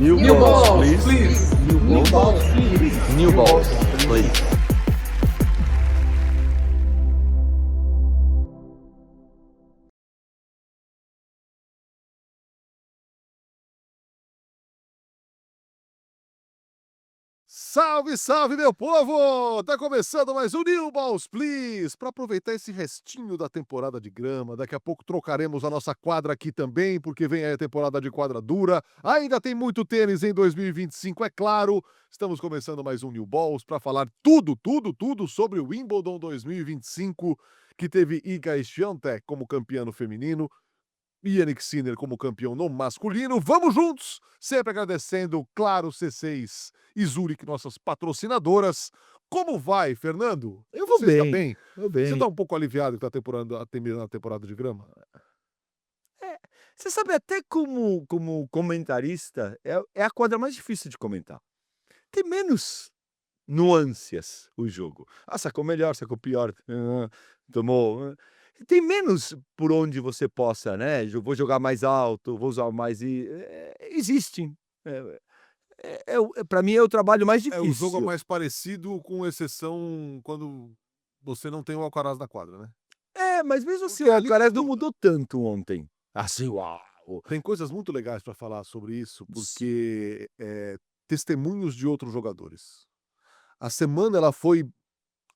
New balls, please. New balls, please. New balls, please. Salve, salve, meu povo! Tá começando mais um New Balls Please! Para aproveitar esse restinho da temporada de grama, daqui a pouco trocaremos a nossa quadra aqui também, porque vem aí a temporada de quadra dura. Ainda tem muito tênis em 2025, é claro. Estamos começando mais um New Balls para falar tudo sobre o Wimbledon 2025, que teve Iga Swiatek como campeã no feminino, Jannik Sinner como campeão no masculino. Vamos juntos! Sempre agradecendo, claro, C6 e Zurich, nossas patrocinadoras. Como vai, Fernando? Eu vou Você bem, está bem? vou bem. Você está um pouco aliviado que está terminando a temporada de grama? Você sabe, até como comentarista, é a quadra mais difícil de comentar. Tem menos nuances o jogo. Ah, sacou melhor, sacou pior, tomou tem menos por onde você possa, né, vou jogar mais alto, vou usar mais existem. Pra mim é o trabalho mais É, o jogo é difícil. mais parecido, com exceção quando você não tem o Alcaraz na quadra, né? Mas mesmo assim, Porque o ali Alcaraz não mudou tanto ontem. Assim, uau! tem coisas muito legais para falar sobre isso, porque testemunhos de outros jogadores. A semana ela foi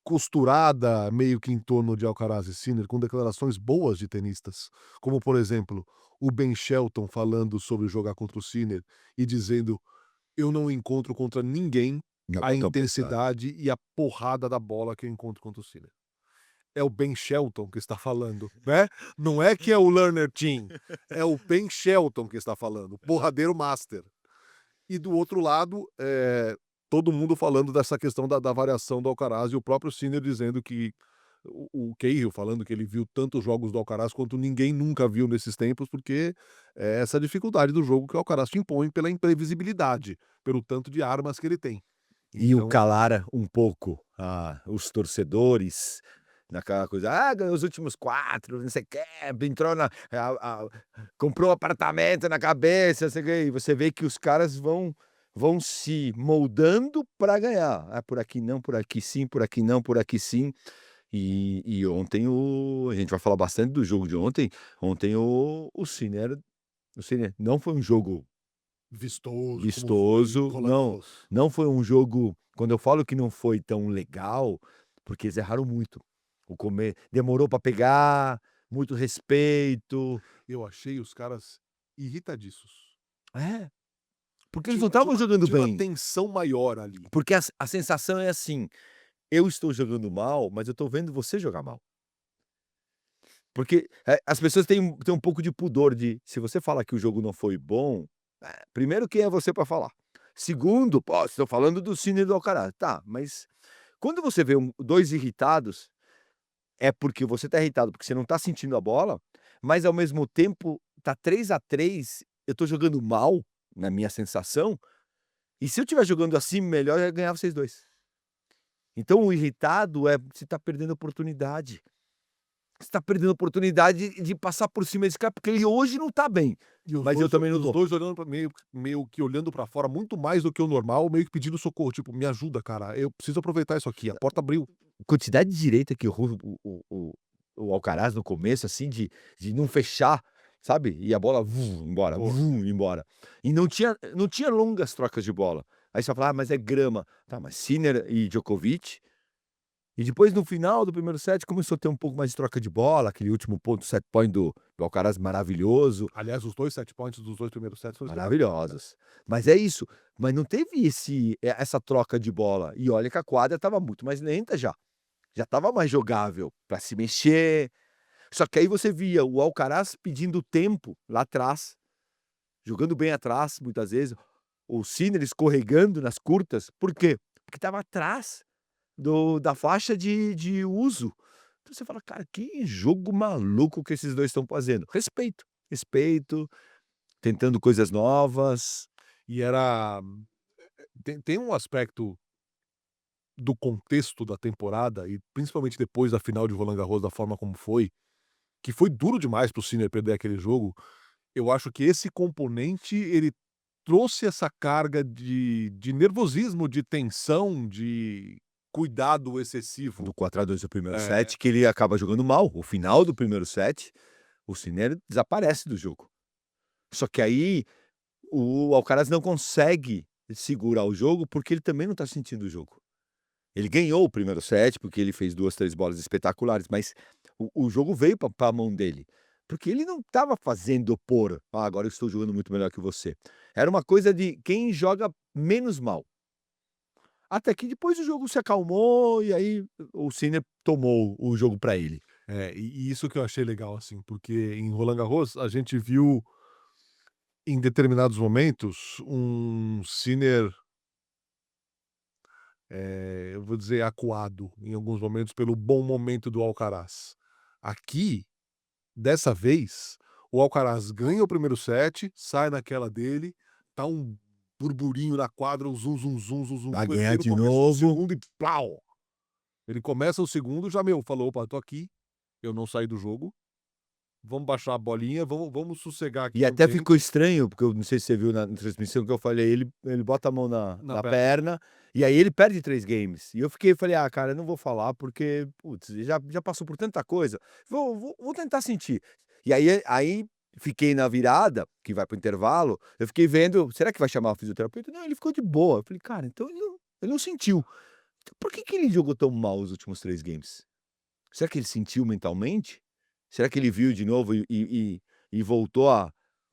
costurada meio que em torno de Alcaraz e Sinner, com declarações boas de tenistas, como por exemplo, o Ben Shelton falando sobre jogar contra o Sinner e dizendo: "Eu não encontro contra ninguém Não a é tão pesado. intensidade e a porrada da bola que eu encontro contra o Sinner". É o Ben Shelton que está falando, né? Não é que é o Learner Team, é o Ben Shelton que está falando, o porradeiro master. E do outro lado, todo mundo falando dessa questão da variação do Alcaraz, e o próprio Sinner dizendo que o Cahill falando que ele viu tantos jogos do Alcaraz quanto ninguém nunca viu nesses tempos, porque é essa dificuldade do jogo que o Alcaraz te impõe pela imprevisibilidade, pelo tanto de armas que ele tem. E o Então, calar um pouco, os torcedores, naquela coisa: ganhou os últimos 4, não sei o quê, entrou comprou um apartamento na cabeça, não sei o quê", e você vê que os caras vão se moldando para ganhar. Por aqui não, por aqui sim, por aqui não, por aqui sim. E ontem a gente vai falar bastante do jogo de ontem. Ontem o Sinner não foi um jogo vistoso, como foi vistoso, Roland Garros. não foi um jogo, quando eu falo que não foi tão legal, porque eles erraram muito. Demorou para pegar, muito respeito. Eu achei os caras irritadiços. É, porque eles não estavam jogando Tinha uma bem. tensão maior ali. Porque a sensação é assim: "Eu estou jogando mal, mas eu estou vendo você jogar mal". Porque, as pessoas têm um pouco de pudor de se você fala que o jogo não foi bom, primeiro, quem é você para falar? Segundo, pô, estou falando do Sinner e do Alcaraz. Tá, mas quando você vê 2 irritados, é porque você tá irritado, porque você não tá sentindo a bola, mas ao mesmo tempo tá 3-3, eu tô jogando mal, na minha sensação, e se eu estiver jogando assim melhor, eu ia ganhar vocês 2. Então o irritado você tá perdendo oportunidade. Você tá perdendo oportunidade de passar por cima desse cara, porque ele hoje não tá bem, E mas eu também não os tô. dois olhando para meio que olhando para fora muito mais do que o normal, meio que pedindo socorro, tipo: "Me ajuda, cara, eu preciso aproveitar isso aqui, a porta abriu". Quantidade de direita que errou o Alcaraz no começo, assim, de não fechar, sabe, e a bola embora, Porra. embora. E não tinha longas trocas de bola. Aí você vai falar: mas é grama". Tá, mas Sinner e Djokovic, e depois no final do primeiro set começou a ter um pouco mais de troca de bola, aquele último ponto, set point do Alcaraz maravilhoso, Aliás, os 2 set points dos 2 primeiros sets foram espetaculares, né. maravilhosos. Mas é isso, mas não teve essa troca de bola, e olha que a quadra estava muito mais lenta já. Já estava mais jogável para se mexer. Só que aí você via o Alcaraz pedindo tempo lá atrás, jogando bem atrás, muitas vezes, o Sinner escorregando nas curtas. Por quê? Porque estava atrás da faixa de uso. Então você fala: "Cara, que jogo maluco que esses 2 estão fazendo". Respeito, tentando coisas novas. E era tem um aspecto do contexto da temporada, e principalmente depois da final de Roland Garros, da forma como foi, que foi duro demais para o Sinner perder aquele jogo. Eu acho que esse componente, ele trouxe essa carga de nervosismo, de tensão, de cuidado excessivo. Do 4-2 do primeiro É. set, que ele acaba jogando mal. O final do primeiro set, o Sinner desaparece do jogo. Só que aí o Alcaraz não consegue segurar o jogo, porque ele também não está sentindo o jogo. Ele ganhou o primeiro set, porque ele fez 2, 3 bolas espetaculares, mas o jogo veio para a mão dele. Porque ele não estava fazendo por, agora eu estou jogando muito melhor que você. Era uma coisa de quem joga menos mal. Até que depois o jogo se acalmou e aí o Sinner tomou o jogo para ele. E isso que eu achei legal, assim, porque em Roland Garros a gente viu, em determinados momentos, um Sinner, eu vou dizer, acuado, em alguns momentos, pelo bom momento do Alcaraz. Aqui, dessa vez, o Alcaraz ganha o primeiro set, sai naquela dele, tá um burburinho na quadra, um zum, zum, zum, zum, zum. Vai O ganhar primeiro de começou o novo. segundo e plau! Ele começa o segundo, já, falou: "Opa, tô aqui, eu não saí do jogo, vamos baixar a bolinha, vamos sossegar aqui E um até tempo." ficou estranho, porque eu não sei se você viu na transmissão que eu falei, ele bota a mão na Na perna, e aí ele perde 3 games. E eu falei: "Ah, cara, eu não vou falar porque, putz, já passou por tanta coisa, vou tentar sentir". E aí fiquei na virada, que vai para o intervalo, eu fiquei vendo, será que vai chamar o fisioterapeuta? Não, ele ficou de boa. Eu falei: "Cara, então ele não sentiu". Então por que ele jogou tão mal os últimos 3 games? Será que ele sentiu mentalmente? Será que ele viu de novo e voltou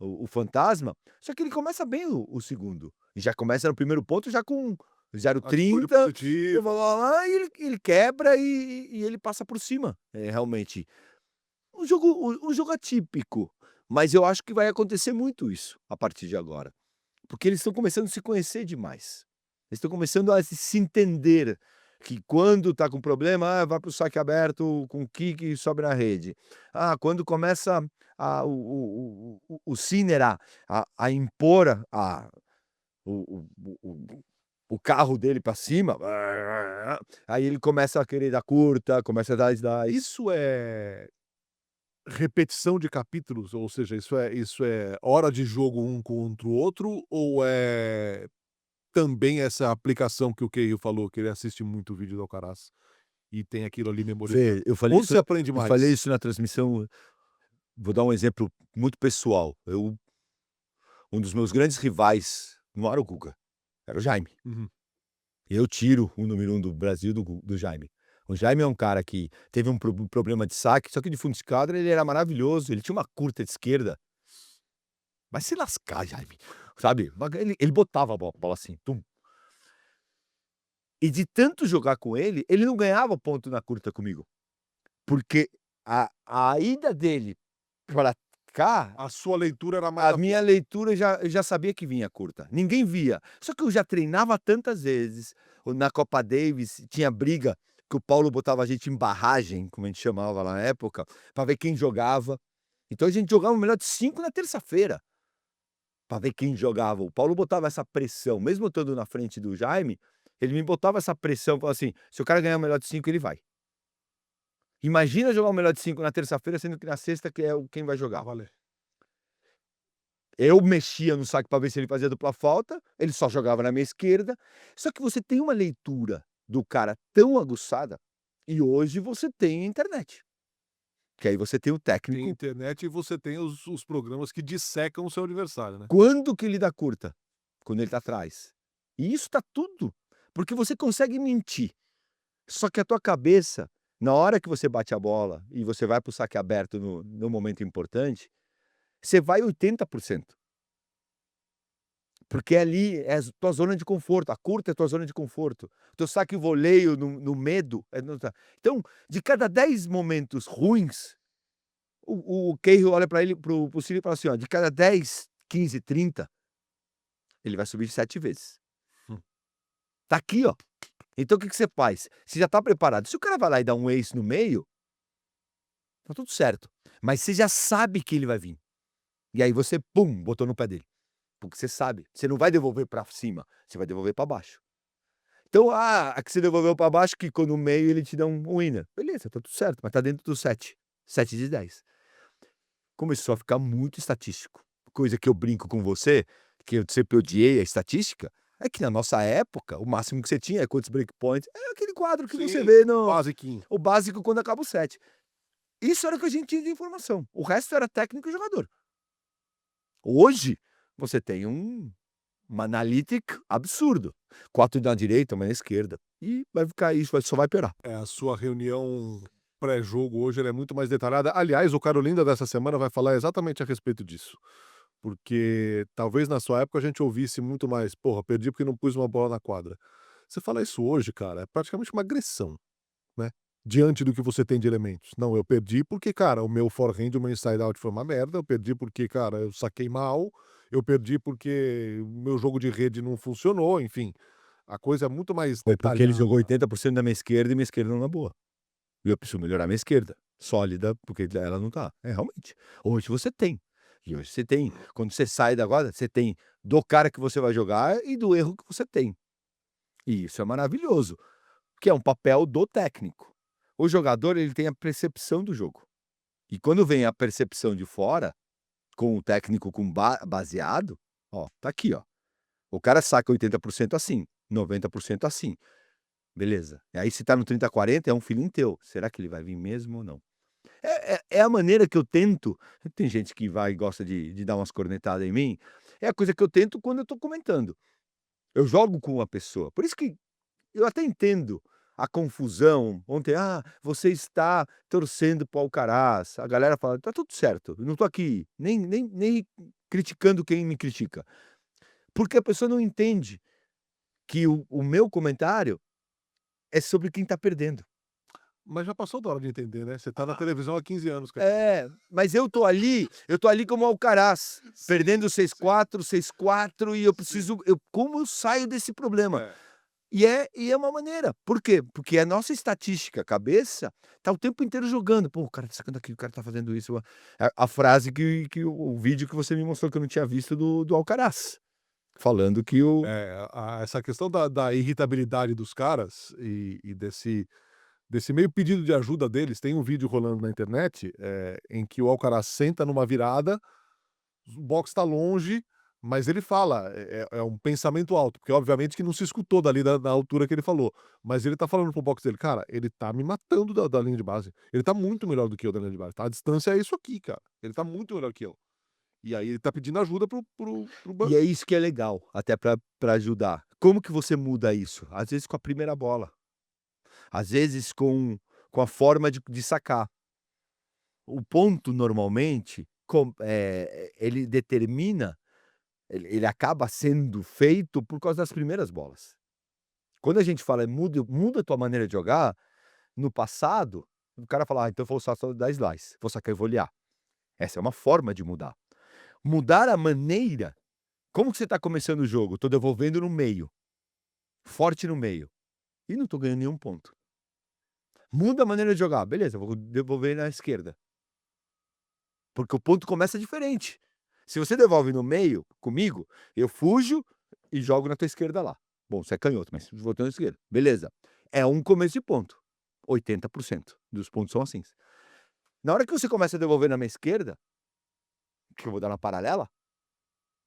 o fantasma? Só que ele começa bem o segundo, e já começa no primeiro ponto já com Atitude 0,30, e positiva. blá-blá-blá, e ele quebra e ele passa por cima. É realmente um jogo atípico, mas eu acho que vai acontecer muito isso a partir de agora, porque eles estão começando a se conhecer demais. Eles estão começando a se entender, que quando tá com problema, vai para o saque aberto com kick e sobe na rede. Quando começa o Sinner a impor o carro dele para cima, aí ele começa a querer dar curta, começa a dar slice. Isso é repetição de capítulos? Ou seja, isso é hora de jogo um contra o outro, ou é também essa aplicação que o Keio falou, que ele assiste muito vídeo do Alcaraz e tem aquilo ali memorizado? Vê, eu falei Onde isso se aprende eu falei mais? isso na transmissão, vou dar um exemplo muito pessoal. Um dos meus grandes rivais não era o Guga, era o Jaime. Uhum. Eu tiro o número 1 do Brasil do Jaime. O Jaime é um cara que teve um problema de saque, só que de fundo de quadra ele era maravilhoso, ele tinha uma curta de esquerda. Vai se lascar, Jaime, sabe? Ele botava a bola assim, tum. E de tanto jogar com ele não ganhava ponto na curta comigo, porque a ida dele pra cá, A sua leitura era mais a minha leitura eu já sabia que vinha curta, ninguém via. Só que eu já treinava tantas vezes, na Copa Davis tinha briga, que o Paulo botava a gente em barragem, como a gente chamava na época, pra ver quem jogava. Então a gente jogava o melhor de 5 na terça-feira, pra ver quem jogava. O Paulo botava essa pressão, mesmo eu estando na frente do Jaime, ele me botava essa pressão, falava assim: "Se o cara ganhar o melhor de 5 ele vai". Imagina jogar o melhor de 5 na terça-feira, sendo que na sexta que é quem vai jogar. valer. Eu mexia no saque para ver se ele fazia dupla falta, ele só jogava na minha esquerda. Só que você tem uma leitura do cara tão aguçada, e hoje você tem a internet, que aí você tem o Tem técnico, internet e você tem os programas que dissecam o seu adversário, né? quando que ele dá curta? Quando ele tá atrás. E isso tá tudo, porque você consegue mentir, só que a tua cabeça, na hora que você bate a bola e você vai para o saque aberto no momento importante, você vai 80%. Porque ali é a tua zona de conforto, a curta é a tua zona de conforto. Teu saque e voleio no medo então, de cada 10 momentos ruins, o Cahill olha para ele, para o Ciro e fala assim: "Ó, de cada 10, 15, 30, ele vai subir 7 vezes. Hum. Tá aqui, ó. Então o que você faz? Você já tá preparado. Se o cara vai lá e dá um ace no meio, tá tudo certo, mas você já sabe que ele vai vir. E aí você, pum, botou no pé dele. Porque você sabe, você não vai devolver pra cima, você vai devolver pra baixo. Então, a que você devolveu pra baixo, quicou no meio, ele te dá um winner. Beleza, tá tudo certo, mas tá dentro do 7. 7 de 10. Começou a ficar muito estatístico. Coisa que eu brinco com você, que eu sempre odiei a estatística, é que na nossa época, o máximo que você tinha é quantos breakpoints, é aquele quadro que você Sim, vê no basiquinho. o básico quando acaba o set. Isso era o que a gente tinha de informação, o resto era técnico e jogador. Hoje, você tem uma analytic absurdo, 4 na direita, uma na esquerda, e vai ficar isso, só vai piorar. A sua reunião pré-jogo hoje ela é muito mais detalhada. Aliás, o Carolinda dessa semana vai falar exatamente a respeito disso. Porque talvez na sua época a gente ouvisse muito mais: "Porra, perdi porque não pus uma bola na quadra". Você fala isso hoje, cara, é praticamente uma agressão, né, diante do que você tem de elementos. "Não, eu perdi porque, cara, o meu forehand, o meu inside out foi uma merda, eu perdi porque, cara, eu saquei mal, eu perdi porque o meu jogo de rede não funcionou", enfim, a coisa é muito mais Ou porque ele detalhada. jogou 80% da minha esquerda e minha esquerda não é boa. E eu preciso melhorar minha esquerda, sólida, porque ela não tá. É, realmente. Hoje você tem. E hoje você tem. Quando você sai da quadra, você tem do cara que você vai jogar e do erro que você tem. E isso é maravilhoso, que é um papel do técnico. O jogador, ele tem a percepção do jogo. E quando vem a percepção de fora, com o técnico baseado, ó, tá aqui, ó. O cara saca 80% assim, 90% assim. Beleza. E aí se tá no 30-40 é um feeling teu. Será que ele vai vir mesmo ou não? É a maneira que eu tento, tem gente que vai e gosta de dar umas cornetadas em mim, é a coisa que eu tento quando eu tô comentando. Eu jogo com uma pessoa, por isso que eu até entendo a confusão. Ontem: "Ah, você está torcendo para o Alcaraz", a galera fala: "Tá tudo certo, eu não tô aqui nem criticando quem me critica", porque a pessoa não entende que o meu comentário é sobre quem tá perdendo. Mas já passou da hora de entender, né, você tá na televisão há 15 anos, cara. É, mas eu tô ali como Alcaraz, perdendo Sim, sim, 6-4, 6-4 e eu sim. preciso como eu saio desse problema? É. E é uma maneira, por quê? Porque a nossa estatística, cabeça, tá o tempo inteiro jogando, "Pô, o cara tá sacando aqui, o cara tá fazendo isso", a frase que o vídeo que você me mostrou que eu não tinha visto do Alcaraz, falando que o Essa questão da irritabilidade dos caras e desse meio pedido de ajuda deles, tem um vídeo rolando na internet, em que o Alcaraz senta numa virada, o box tá longe, mas ele fala, é um pensamento alto, porque obviamente que não se escutou dali da altura que ele falou, mas ele tá falando para o box dele: "Cara, ele tá me matando da linha de base, ele tá muito melhor do que eu da linha de base, tá, a distância é isso aqui, cara, ele tá muito melhor que eu". E aí ele tá pedindo ajuda pro e ban é isso que é legal, até pra ajudar. Como que você muda isso? Às vezes com a primeira bola, às vezes com a forma de sacar. O ponto normalmente ele determina, ele acaba sendo feito por causa das primeiras bolas. Quando a gente fala: "Muda a tua maneira de jogar", no passado, o cara fala: "Ah, então eu vou só dar slice, vou sacar e volear". Essa é uma forma de mudar. Mudar a maneira, como que você está começando o jogo? Tô devolvendo no meio, forte no meio, e não tô ganhando nenhum ponto. Muda a maneira de jogar, beleza, vou devolver na esquerda. Porque o ponto começa diferente. Se você devolve no meio, comigo, eu fujo e jogo na tua esquerda lá. Bom, você é canhoto, mas voltando à esquerda. Beleza. É um começo de ponto. 80% dos pontos são assim. Na hora que você começa a devolver na minha esquerda, que eu vou dar na paralela,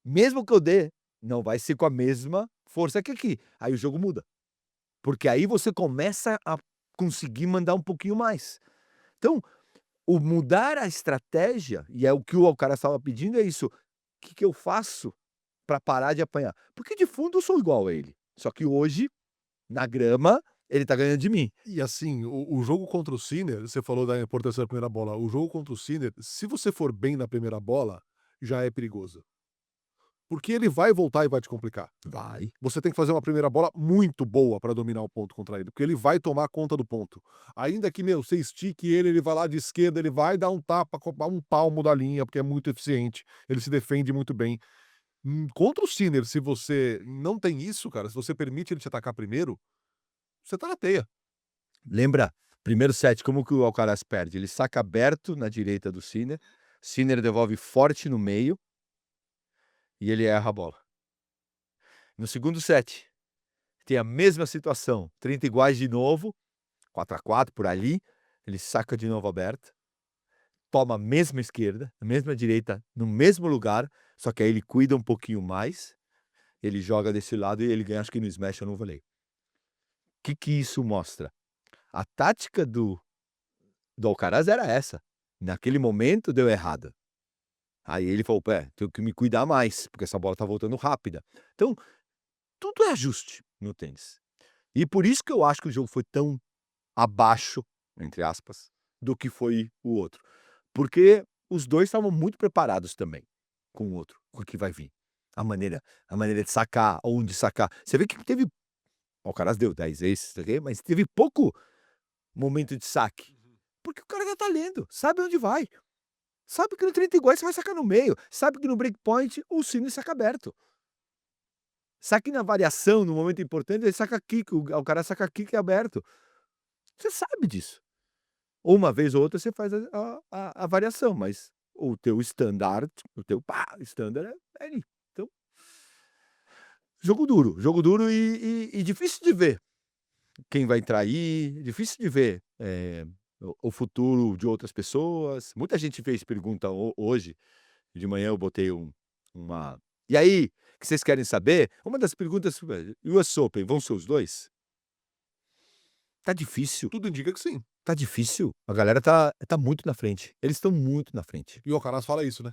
mesmo que eu dê, não vai ser com a mesma força que aqui. Aí o jogo muda. Porque aí você começa a conseguir mandar um pouquinho mais. Então, o mudar a estratégia, e é o que o Alcaraz estava pedindo, é isso: "Que eu faço para parar de apanhar?". Porque de fundo eu sou igual a ele, só que hoje, na grama, ele tá ganhando de mim. E assim, o jogo contra o Sinner, você falou da importância da primeira bola, o jogo contra o Sinner, se você for bem na primeira bola, já é perigoso. Porque ele vai voltar e vai te complicar. Vai. Você tem que fazer uma primeira bola muito boa para dominar o ponto contra ele, porque ele vai tomar conta do ponto. Ainda que, meu, você estique ele vai lá de esquerda, ele vai dar um tapa, a um palmo da linha, porque é muito eficiente, ele se defende muito bem. Contra o Sinner, se você não tem isso, cara, se você permite ele te atacar primeiro, você tá na teia. Lembra, primeiro set, como que o Alcaraz perde? Ele saca aberto na direita do Sinner devolve forte no meio e ele erra a bola. No segundo set, tem a mesma situação, 30 iguais de novo, 4-4 por ali, ele saca de novo aberto, toma a mesma esquerda, a mesma direita, no mesmo lugar, Só que aí ele cuida um pouquinho mais, ele joga desse lado e ele ganha, acho que no smash ou no volley. Que isso mostra? A tática do Alcaraz era essa. Naquele momento deu errada. Aí ele falou: "Pé, tenho que me cuidar mais, porque essa bola tá voltando rápida". Então, tudo é ajuste no tênis. E por isso que eu acho que o jogo foi tão "abaixo", entre aspas, do que foi o outro. Porque os 2 estavam muito preparados também, com o outro, com o que vai vir. A maneira a maneira de sacar, onde sacar. Você vê que teve o Alcaraz deu 10 aces, não sei o quê, mas teve pouco momento de saque. Porque o cara já tá lendo, sabe onde vai. Sabe que no 30 iguais você vai sacar no meio, sabe que no breakpoint o sino saca aberto. Sabe que na variação, no momento importante, ele saca kick, o cara saca kick aberto. Você sabe disso. Ou uma vez ou outra você faz a variação, mas o teu standard, o teu standard é ali. Então, jogo duro e difícil de ver quem vai trair, difícil de ver, o futuro de outras pessoas. Muita gente fez pergunta hoje, de manhã eu botei uma: "E aí, que vocês querem saber?" Uma das perguntas foi: "US Open, vão ser os 2?" Tá difícil, Tudo indica que sim. tá difícil. A galera tá muito na frente. Eles estão muito na frente. E o Alcaraz fala isso, né?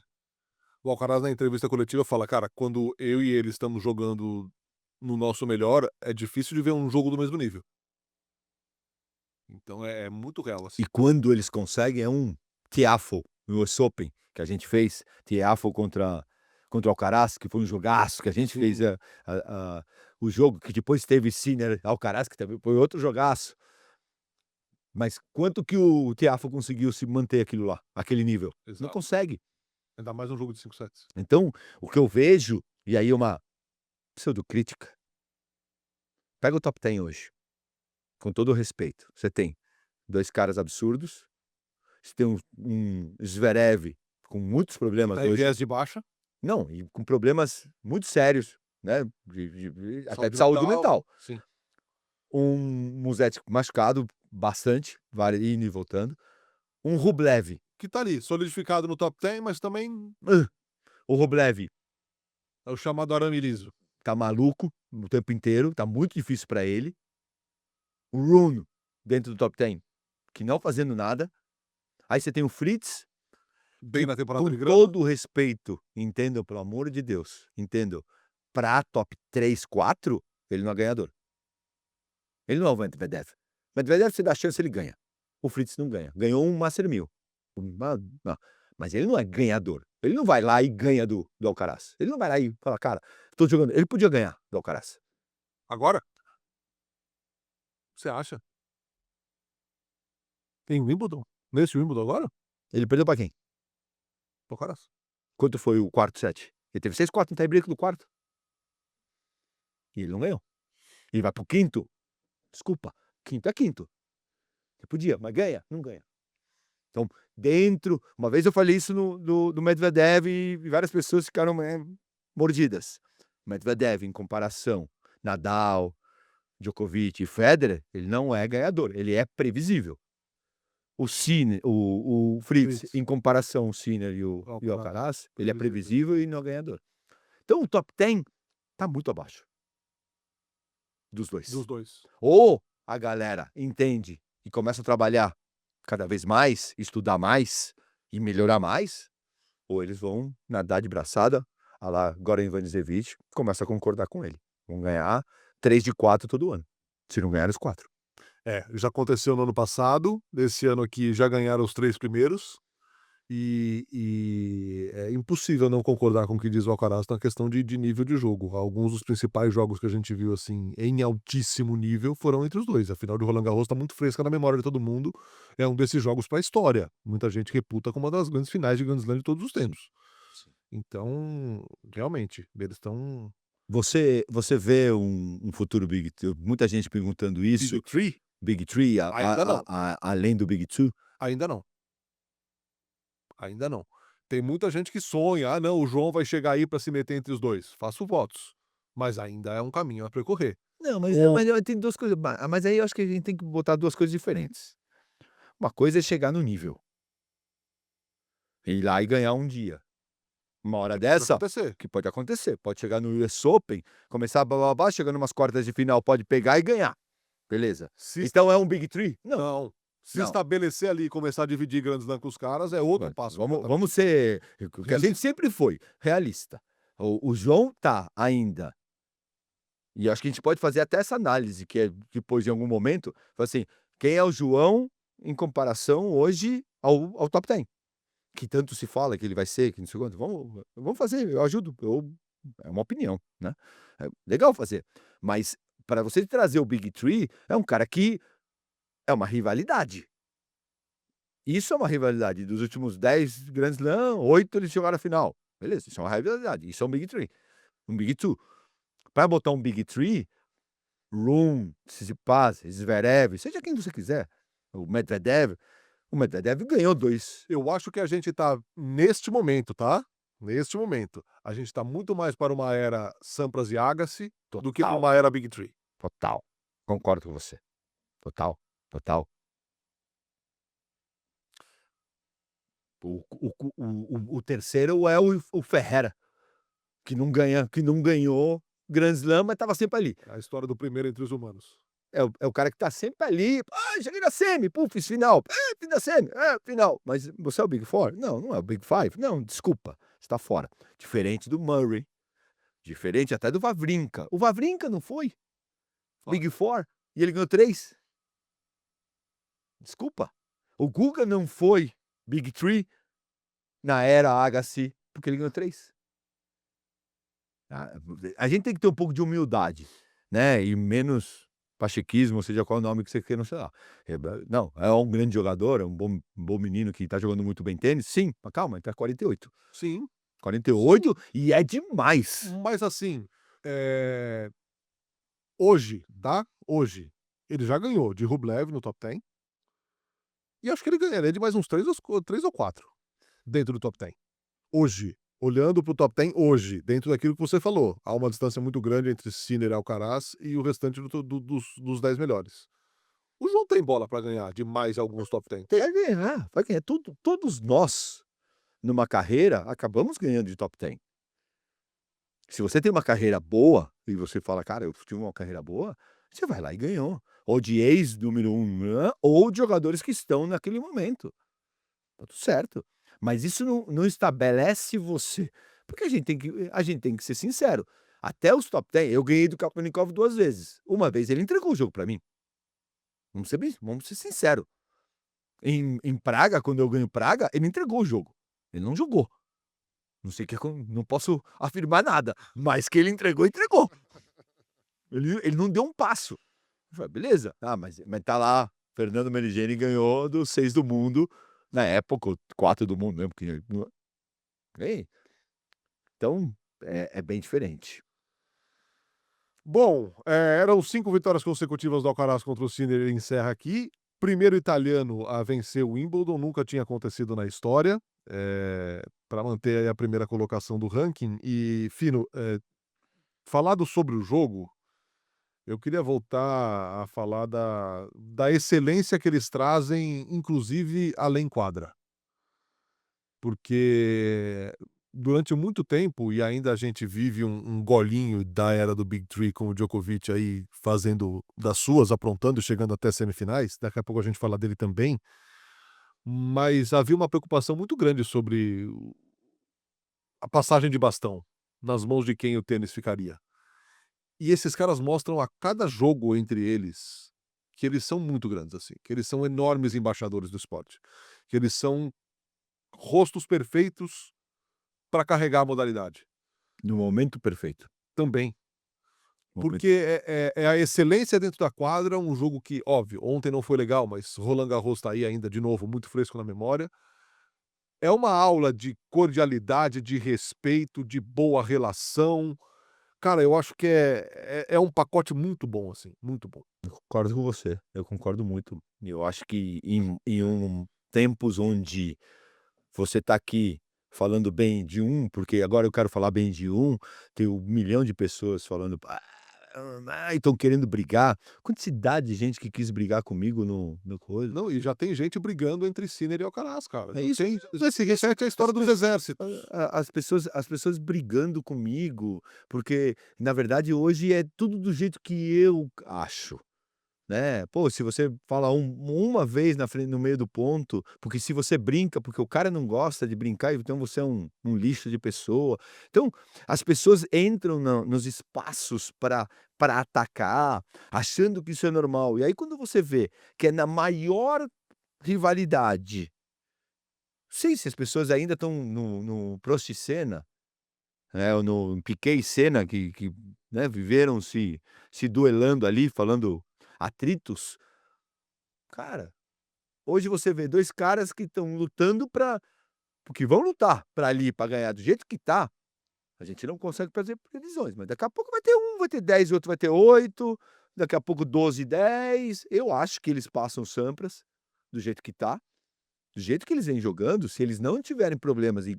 O Alcaraz, na entrevista coletiva, fala: "Cara, quando eu e ele estamos jogando no nosso melhor, é difícil de ver um jogo do mesmo nível". Então é muito real, assim. E quando eles conseguem, é um Tiafoe no US Open, que a gente fez, Tiafoe contra o Alcaraz, que foi um jogaço, que a gente fez Sim. o jogo, que depois teve Sinner Alcaraz, que também foi outro jogaço. Mas quanto que o Tiafoe conseguiu se manter aquilo lá, aquele nível? Não Exato. consegue. Ainda mais um jogo de 5 sets. Então, o que eu vejo, e aí uma pseudocrítica, pega o top 10 hoje, com todo o respeito, você tem 2 caras absurdos, você tem um Zverev com muitos problemas Tá em hoje. viés de baixa, Não, e com problemas muito sérios, né, até de saúde mental. Sim. Um Musetti machucado bastante, indo e voltando. Um Rublev, Que tá ali, solidificado no top 10, mas também o Rublev é o chamado arame liso. tá maluco o tempo inteiro, tá muito difícil pra ele. O Rune, dentro do top 10, que não fazendo nada. Aí você tem o Fritz, Bem que na temporada com de grama. todo o respeito, entendam, pelo amor de Deus, entendam, pra top 3, 4, ele não é ganhador. Ele não é o Medvedev. Medvedev, você dá chance, ele ganha. O Fritz não ganha. Ganhou um Master 1000. Não, mas ele não é ganhador. Ele não vai lá e ganha do Alcaraz. Ele não vai lá e fala: "Cara, tô jogando", ele podia ganhar do Alcaraz. Agora? Você acha? Em Wimbledon? Nesse Wimbledon agora? Ele perdeu pra quem? Pro Alcaraz. Quanto foi o quarto set? Ele teve 6-4 no tie-break do quarto. E ele não ganhou. Ele vai pro quinto, desculpa, quinto é quinto. Ele podia, mas ganha? Não ganha. Então, uma vez eu falei isso do Medvedev e várias pessoas ficaram, mordidas. Medvedev, em comparação, Nadal, Djokovic e Federer, ele não é ganhador, ele é previsível. O Sinner, o Fritz, Fritz. em comparação o Sinner e o Alcaraz, ele é previsível e não é ganhador. Então o top 10 tá muito abaixo dos 2. Dos dois. Ou a galera entende e começa a trabalhar cada vez mais, estudar mais e melhorar mais, ou eles vão nadar de braçada, à la Goran Ivanisevic, começa a concordar com ele. Vão ganhar 3 de 4 todo ano, se não ganhar os 4. É, já aconteceu no ano passado, nesse ano aqui já ganharam os 3 primeiros, e é impossível não concordar com o que diz o Alcaraz na questão de nível de jogo. Alguns dos principais jogos que a gente viu, assim, em altíssimo nível foram entre os 2. A final de Roland Garros tá muito fresca na memória de todo mundo, é um desses jogos pra história. Muita gente reputa como uma das grandes finais de Grand Slam de todos os tempos. Então, realmente, eles estão Você vê um futuro Big Two? Muita gente perguntando isso. Big Three? Big Three, Ainda não. além do Big Two? Ainda não. Ainda não. Tem muita gente que sonha: "Ah, não, o João vai chegar aí pra se meter entre os 2". Faço votos, mas ainda é um caminho a percorrer. Não, mas eu tenho 2 coisas, mas aí eu acho que a gente tem que botar 2 coisas diferentes. Uma coisa é chegar no nível. Ir lá e ganhar um dia. Uma hora Pode dessa, acontecer. que pode acontecer. Pode chegar no US Open, começar blá, blá, blá, chegando umas quartas de final, pode pegar e ganhar. Beleza. Se, Então é um Big Three? Não, não. Se não. estabelecer ali e começar a dividir grandes Slam com os caras, é outro Ué, passo. vamos ser o que a gente sempre foi, realista. O João tá ainda, e acho que a gente pode fazer até essa análise, que é depois, em algum momento, fala assim, quem é o João em comparação hoje ao top 10? Que tanto se fala que ele vai ser, que não sei quanto. Vamos fazer, eu ajudo. É uma opinião, né? É legal fazer. Mas para você trazer o Big Three, é um cara que é uma rivalidade. Isso é uma rivalidade. Dos últimos 10 Grand Slam, 8 eles chegaram à final. Beleza, isso é uma rivalidade. Isso é um Big Three. Um Big Two. Para botar um Big Three, Rune, Tsitsipas, Zverev, seja quem você quiser. O Medvedev ganhou 2. Eu acho que a gente tá neste momento, tá? Neste momento. A gente tá muito mais para uma era Sampras e Agassi do que para Total. uma era Big Three. Total. Concordo com você. Total, total. O terceiro é o Ferreira, que não ganhou Grand Slam, mas estava sempre ali. É a história do primeiro entre os humanos. É o cara que está sempre ali. Cheguei na semi, fiz final. Fiz na semi, final. Mas você é o Big Four? Não, não é o Big Five. Não, desculpa, está fora. Diferente do Murray, diferente até do Wawrinka. O Wawrinka não foi Big Four e ele ganhou 3. Desculpa. O Guga não foi Big Three na era Agassi, porque ele ganhou 3. A gente tem que ter um pouco de humildade, né? E menos pachequismo, seja qual o nome que você queira, não sei lá. Não, é um grande jogador, é um bom menino que tá jogando muito bem tênis, sim, mas calma, ele tá 48. Sim. 48 e é demais. Mas assim, hoje, tá? Hoje, ele já ganhou de Rublev no top 10. E acho que ele ganharia de mais uns 3 ou 4 dentro do top 10. Hoje, olhando pro top 10 hoje, dentro daquilo que você falou, há uma distância muito grande entre Sinner e Alcaraz e o restante dos 10 melhores. O João tem bola para ganhar de mais alguns top 10. Vai ganhar. Todos nós, numa carreira, acabamos ganhando de top 10. Se você tem uma carreira boa, e você fala, cara, eu tive uma carreira boa, você vai lá e ganhou. Ou de ex-número 1, ou de jogadores que estão naquele momento. Tá tudo certo. Mas isso não estabelece você. Porque a gente tem que ser sincero. Até os top 10, eu ganhei do Kafelnikov 2 vezes. Uma vez ele entregou o jogo pra mim. Vamos ser sinceros. Em Praga, quando eu ganho Praga, ele entregou o jogo. Ele não jogou. Não sei que não posso afirmar nada, mas que ele entregou, entregou. Ele não deu um passo. Eu falei, beleza. Mas tá lá, Fernando Meligeni ganhou dos 6 do mundo, na época, ou 4 do mundo, mesmo. Então, é bem diferente. Bom, eram 5 vitórias consecutivas do Alcaraz contra o Sinner, ele encerra aqui. Primeiro italiano a vencer o Wimbledon, nunca tinha acontecido na história, para manter aí a primeira colocação do ranking. E, Fino, falado sobre o jogo, eu queria voltar a falar da excelência que eles trazem, inclusive além quadra. Porque durante muito tempo, e ainda a gente vive um golinho da era do Big Three com o Djokovic aí fazendo das suas, aprontando, chegando até semifinais. Daqui a pouco a gente fala dele também. Mas havia uma preocupação muito grande sobre a passagem de bastão, nas mãos de quem o tênis ficaria. E esses caras mostram a cada jogo entre eles que eles são muito grandes, assim, que eles são enormes embaixadores do esporte, que eles são rostos perfeitos para carregar a modalidade. No momento perfeito. Também. Momento. Porque é a excelência dentro da quadra, um jogo que, óbvio, ontem não foi legal, mas Roland Garros tá aí ainda, de novo, muito fresco na memória. É uma aula de cordialidade, de respeito, de boa relação. Cara, eu acho que é um pacote muito bom, assim, muito bom. Eu concordo com você, eu concordo muito. Eu acho que em tempos onde você tá aqui falando bem de um, porque agora eu quero falar bem de um, tem 1 milhão de pessoas falando, estão querendo brigar. Quantidade de gente que quis brigar comigo no coisa. Não, e já tem gente brigando entre Sinner e Alcaraz, cara. É isso. Tem, se repete a história dos exércitos. As pessoas brigando comigo, porque, na verdade, hoje é tudo do jeito que eu acho, né. Pô, se você fala uma vez na frente no meio do ponto, porque se você brinca, porque o cara não gosta de brincar, então você é um lixo de pessoa. Então, as pessoas entram nos espaços para atacar, achando que isso é normal. E aí quando você vê que é na maior rivalidade, sei se as pessoas ainda estão no Prost e Senna, né, ou no Piquet e Senna que, né, viveram se duelando ali, falando atritos. Cara, hoje você vê 2 caras que estão lutando porque vão lutar para ali, para ganhar. Do jeito que tá, a gente não consegue fazer previsões, mas daqui a pouco vai ter um, vai ter 10, o outro vai ter 8, daqui a pouco 12, 10. Eu acho que eles passam o Sampras, do jeito que tá. Do jeito que eles vêm jogando, se eles não tiverem problemas e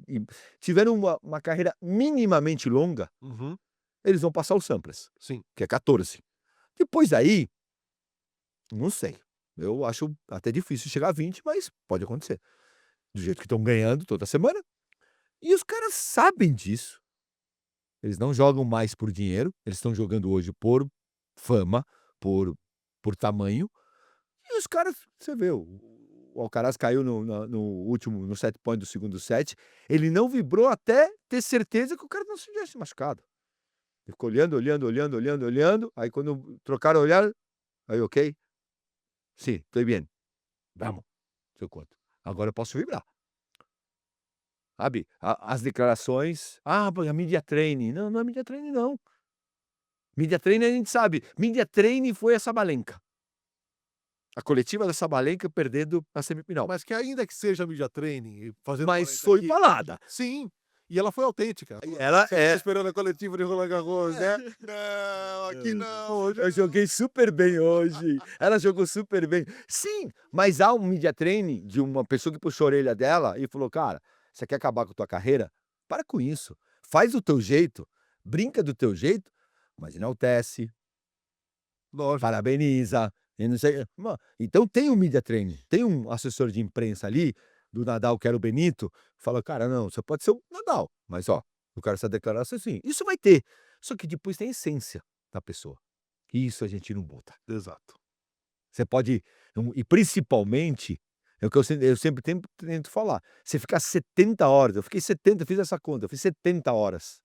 tiverem uma carreira minimamente longa, Uhum, eles vão passar o Sampras, sim. que é 14. Depois daí, não sei. Eu acho até difícil chegar a 20, mas pode acontecer. Do jeito que estão ganhando toda semana. E os caras sabem disso. Eles não jogam mais por dinheiro, eles estão jogando hoje por fama, por tamanho. E os caras, você vê, o Alcaraz caiu no set point do segundo set, ele não vibrou até ter certeza que o cara não se tivesse machucado. Ele ficou olhando, olhando, olhando, olhando, olhando, aí quando trocaram o olhar, aí: "Ok, sim, estou bem, vamos", seu conto. Agora eu posso vibrar. Sabe, as declarações: "Ah, pô, a media training", não, não é media training não. Media training a gente sabe, media training foi a Sabalenka. A coletiva da Sabalenka perdendo a semifinal. Mas que ainda que seja media training, e fazendo Mas 40 foi aqui, falada. sim, e ela foi autêntica. Ela Você tá esperando a coletiva de Roland Garros, né? Não, aqui não. Hoje Eu joguei super bem hoje. Ela jogou super bem. Sim, mas há um media training de uma pessoa que puxou a orelha dela e falou: "Cara, você quer acabar com a tua carreira? Para com isso. Faz do teu jeito, brinca do teu jeito, mas enaltece, Lógico. parabeniza, e não sei". Então tem um media training, tem um assessor de imprensa ali, do Nadal, que era o Benito, fala: "Cara, não, você pode ser o Nadal, mas ó, eu quero essa declaração assim". Isso vai ter, só que depois tem a essência da pessoa. Isso a gente não bota. Exato. Você pode e principalmente, é o que eu sempre tento falar, você ficar 70 horas, eu fiquei 70, eu fiz essa conta, eu fiz 70 horas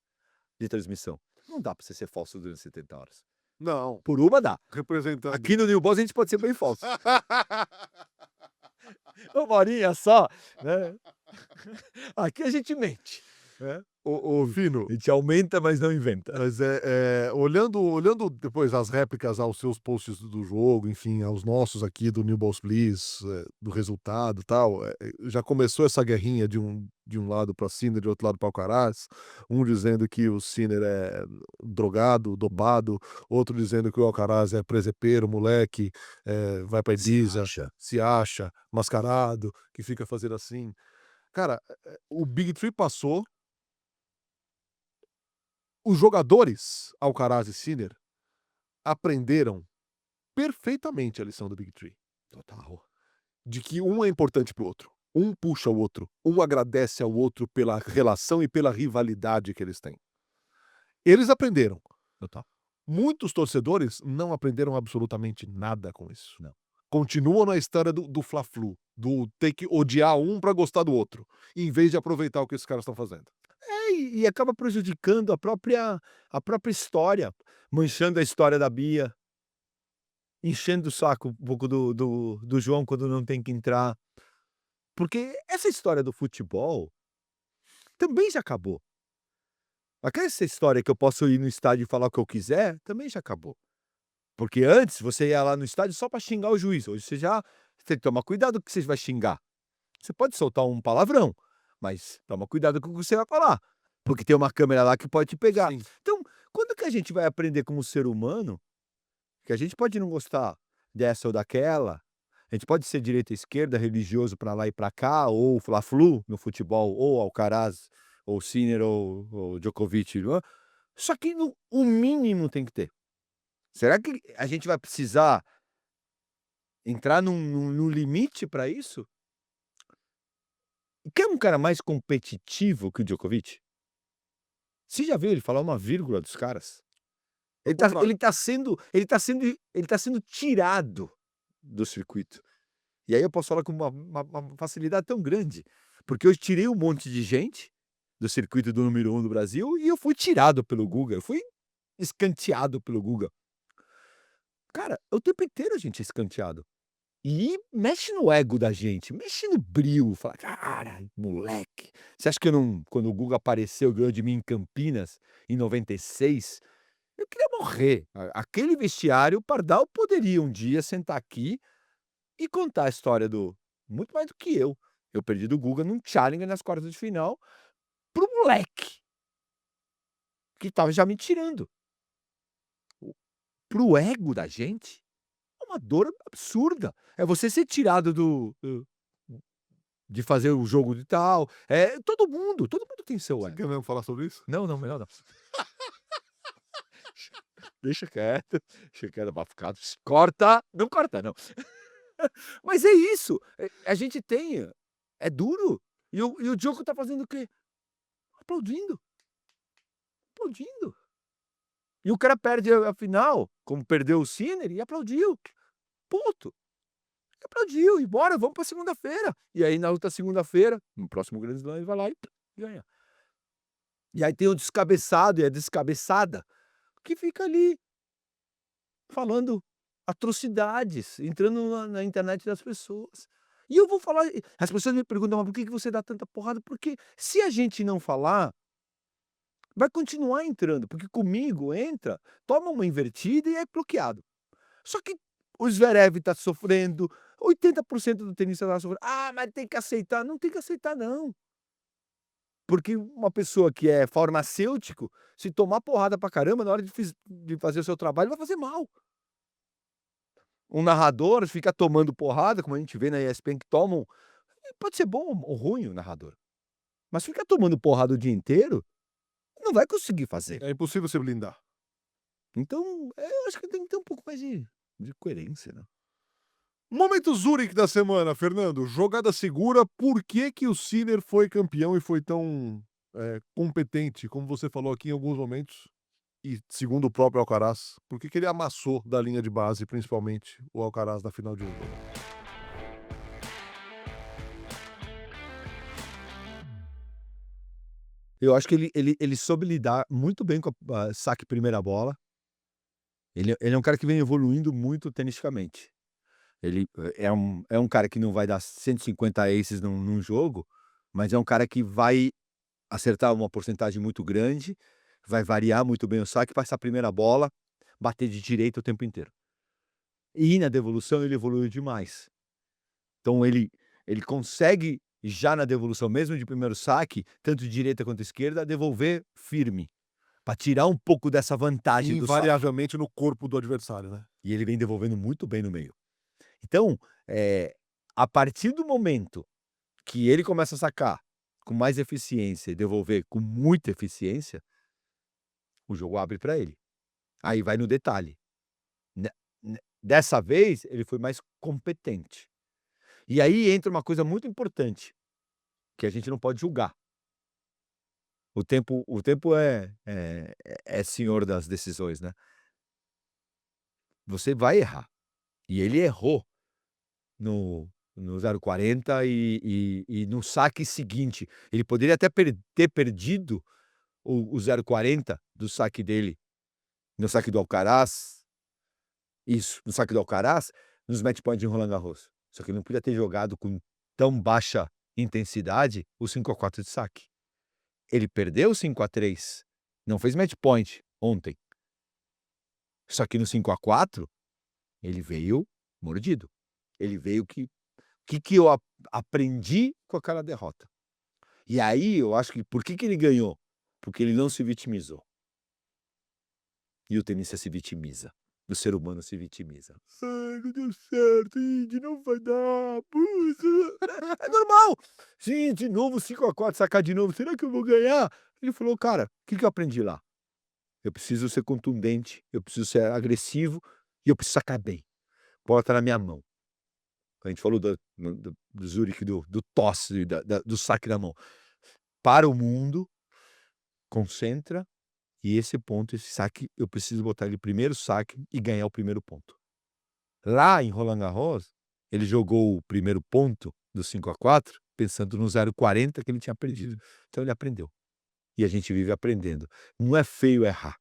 de transmissão. Não dá pra você ser falso durante 70 horas. Não, Por uma dá. representando. Aqui no New Balls a gente pode ser bem falso. 1 horinha só, né. Aqui a gente mente, né. Ô, Fino, A gente aumenta, mas não inventa. mas olhando depois as réplicas aos seus posts do jogo, enfim, aos nossos aqui do New Balls Please, do resultado e tal, já começou essa guerrinha de um lado para Sinner, de outro lado para Alcaraz, um dizendo que o Sinner é drogado, dopado, outro dizendo que o Alcaraz é presepeiro, moleque, vai pra Ibiza, se acha, mascarado, que fica fazendo assim. Cara, o Big Three passou. Os jogadores, Alcaraz e Sinner, aprenderam perfeitamente a lição do Big Three. Total. De que um é importante pro outro. Um puxa o outro. Um agradece ao outro pela relação e pela rivalidade que eles têm. Eles aprenderam. Total. Muitos torcedores não aprenderam absolutamente nada com isso. Não. Continuam na história do Fla-Flu, do ter que odiar um pra gostar do outro, em vez de aproveitar o que esses caras estão fazendo. E acaba prejudicando a própria história, manchando a história da Bia, enchendo o saco um pouco do João quando não tem que entrar. Porque essa história do futebol também já acabou. Essa história que eu posso ir no estádio e falar o que eu quiser, também já acabou. Porque antes você ia lá no estádio só para xingar o juiz, hoje você tem que tomar cuidado com o que você vai xingar. Você pode soltar um palavrão, mas toma cuidado com o que você vai falar, porque tem uma câmera lá que pode te pegar. Sim. Então, quando que a gente vai aprender como ser humano, que a gente pode não gostar dessa ou daquela, a gente pode ser direita, esquerda, religioso para lá e para cá, ou Fla-Flu no futebol, ou Alcaraz, ou Sinner, ou Djokovic, só que o mínimo tem que ter. Será que a gente vai precisar entrar num limite para isso? Quer um cara mais competitivo que o Djokovic? Você já viu ele falar uma vírgula dos caras? Ao Ele tá contrário. ele tá sendo tirado do circuito. E aí eu posso falar com uma facilidade tão grande, porque eu tirei um monte de gente do circuito do número 1 do Brasil e eu fui tirado pelo Guga, eu fui escanteado pelo Guga. Cara, o tempo inteiro a gente é escanteado. E mexe no ego da gente, mexe no brio, fala: "Cara, moleque, você acha que eu não quando o Guga apareceu, ganhou de mim em Campinas, em 96, eu queria morrer". Aquele vestiário, o Pardal poderia um dia sentar aqui e contar a história do muito mais do que eu. Eu perdi do Guga num challenger nas quartas de final para o moleque, que estava já me tirando. Para o ego da gente, é uma dor absurda. É você ser tirado de fazer o jogo de tal. Todo mundo tem seu Você ego. quer mesmo falar sobre isso? Não, não, melhor não. Deixa quieto, abafado. Corta, não corta não. Mas é isso, a gente tem, é duro. E o Djoko tá fazendo o quê? Aplaudindo, aplaudindo. E o cara perde a final, como perdeu o Sinner, e aplaudiu. Puto, aplaudiu, e bora, vamos pra segunda-feira. E aí na outra segunda-feira, no próximo Grand Slam, ele vai lá e ganha. E aí tem o descabeçado e a descabeçada, que fica ali, falando atrocidades, entrando na internet das pessoas. E eu vou falar as pessoas me perguntam: "Mas por que que você dá tanta porrada?" Porque se a gente não falar, vai continuar entrando, porque comigo entra, toma uma invertida e é bloqueado. Só que o Zverev tá sofrendo, 80% do tenista tá sofrendo. "Ah, mas tem que aceitar", não tem que aceitar não. Porque uma pessoa que é farmacêutico, se tomar porrada pra caramba, na hora de fazer o seu trabalho, vai fazer mal. Um narrador fica tomando porrada, como a gente vê na ESPN que tomam, pode ser bom ou ruim o narrador, mas ficar tomando porrada o dia inteiro, não vai conseguir fazer. É impossível se blindar. Então, eu acho que tem que ter um pouco mais de coerência, né. Momento Zurich da semana, Fernando. Jogada segura, por que que o Sinner foi campeão e foi tão, competente, como você falou aqui em alguns momentos, e segundo o próprio Alcaraz, por que que ele amassou da linha de base, principalmente, o Alcaraz na final de Wimbledon? Eu acho que ele soube lidar muito bem com a saque primeira bola. Ele é um cara que vem evoluindo muito tenisticamente. Ele é um cara que não vai dar 150 aces num jogo, mas é um cara que vai acertar uma porcentagem muito grande, vai variar muito bem o saque, passar a primeira bola, bater de direita o tempo inteiro. E na devolução ele evoluiu demais. Então ele consegue, já na devolução, mesmo de primeiro saque, tanto de direita quanto esquerda, devolver firme, para tirar um pouco dessa vantagem do saque. Invariavelmente no corpo do adversário, né? E ele vem devolvendo muito bem no meio. Então, a partir do momento que ele começa a sacar com mais eficiência e devolver com muita eficiência, o jogo abre para ele. Aí vai no detalhe. Dessa vez, ele foi mais competente. E aí entra uma coisa muito importante, que a gente não pode julgar. O tempo é senhor das decisões, né. Você vai errar. E ele errou no 0,40 e no saque seguinte. Ele poderia até ter perdido o 0,40 do saque dele, no saque do Alcaraz. Isso, no saque do Alcaraz, nos match point de Roland Garros. Só que ele não podia ter jogado com tão baixa intensidade o 5-4 de saque. Ele perdeu o 5-3, não fez match point ontem. Só que no 5-4, ele veio mordido. Ele veio que eu aprendi com aquela derrota. E aí eu acho que por que ele ganhou? Porque ele não se vitimizou. E o tenista se vitimiza. O ser humano se vitimiza. "Ai, não deu certo, Índio, não vai dar, puxa". É normal. Sim, de novo 5-4, sacar de novo, será que eu vou ganhar? Ele falou: "Cara, o que eu aprendi lá? Eu preciso ser contundente, eu preciso ser agressivo e eu preciso sacar bem. A bola tá na minha mão. A gente falou do Zurich, do tosse, do saque na mão. Para o mundo, concentra, e esse saque, eu preciso botar ele primeiro saque e ganhar o primeiro ponto. Lá em Roland Garros, ele jogou o primeiro ponto do 5-4 pensando no 0,40 que ele tinha perdido. Então ele aprendeu. E a gente vive aprendendo. Não é feio errar.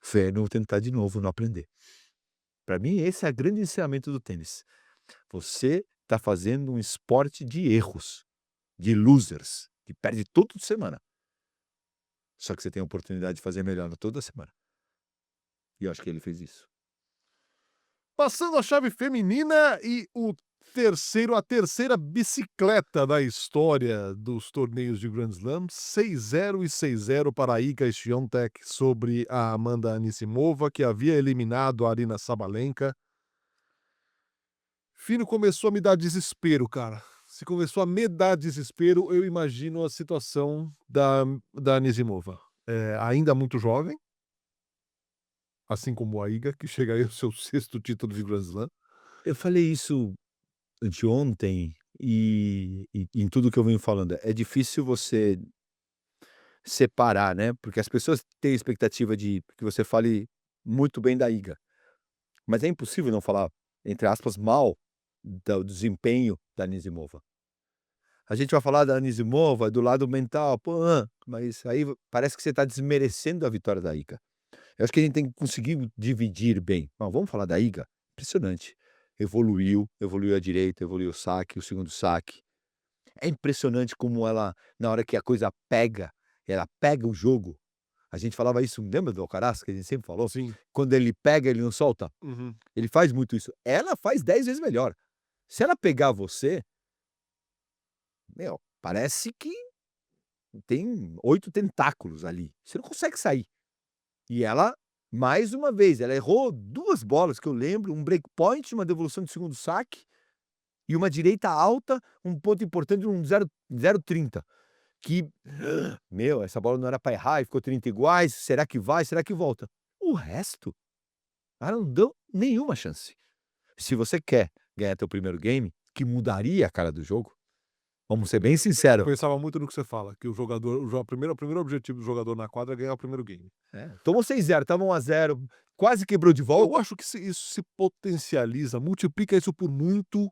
Feio é não tentar de novo, não aprender. Para mim, esse é o grande ensinamento do tênis. Você está fazendo um esporte de erros, de losers, que perde toda semana. Só que você tem a oportunidade de fazer melhor toda semana. E eu acho que ele fez isso. Passando a chave feminina e a terceira bicicleta da história dos torneios de Grand Slam, 6-0 e 6-0 para a Iga Swiatek sobre a Amanda Anisimova, que havia eliminado a Aryna Sabalenka. Fino, começou a me dar desespero, cara. Se começou a me dar desespero, eu imagino a situação da Anisimova. Ainda muito jovem, assim como a Iga, que chega aí ao seu 6º título de Grand Slam. Eu falei isso anteontem e em tudo que eu venho falando. É difícil você separar, né, porque as pessoas têm expectativa de que você fale muito bem da Iga. Mas é impossível não falar, entre aspas, mal do desempenho da Anisimova. A gente vai falar da Anisimova do lado mental, pô, mas aí parece que você está desmerecendo a vitória da Iga. Eu acho que a gente tem que conseguir dividir bem. Não, vamos falar da Iga? Impressionante. Evoluiu a direita, evoluiu o saque, o segundo saque. É impressionante como ela, na hora que a coisa pega, ela pega o jogo. A gente falava isso, lembra do Alcaraz, que a gente sempre falou? Sim. Quando ele pega, ele não solta. Uhum. Ele faz muito isso. Ela faz 10 vezes melhor. Se ela pegar você, parece que tem 8 tentáculos ali. Você não consegue sair. E ela, mais uma vez, ela errou 2 bolas que eu lembro, um break point, uma devolução de segundo saque e uma direita alta, um ponto importante, um 0,30. Que, essa bola não era para errar e ficou 30 iguais, será que vai, será que volta? O resto, ela não deu nenhuma chance. Se você quer ganhar teu primeiro game, que mudaria a cara do jogo, vamos ser bem Eu sinceros. pensava muito no que você fala, que o primeiro objetivo do jogador na quadra é ganhar o primeiro game. Tomou 6-0, estava 1-0, quase quebrou de volta. Eu acho que isso se potencializa, multiplica isso por muito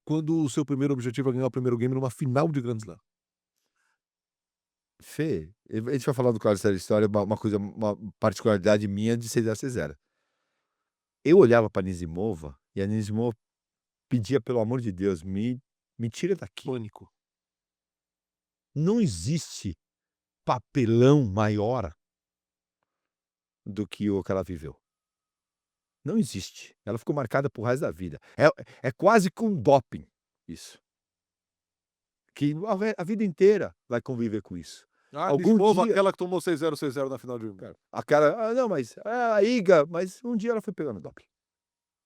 quando o seu primeiro objetivo é ganhar o primeiro game numa final de Grand Slam. Fê, a gente vai falar do Claro Sério História, uma particularidade minha de 6-0, 6-0. Eu olhava para a Anisimova e a Anisimova pedia, pelo amor de Deus, me tira daqui. Pânico. Não existe papelão maior do que o que ela viveu. Não existe. Ela ficou marcada pro resto da vida. É quase com doping isso. Que a vida inteira vai conviver com isso. Algum dia... aquela que tomou 6-0, 6-0 na final de Aquela, não, mas a Iga, mas um dia ela foi pegando doping.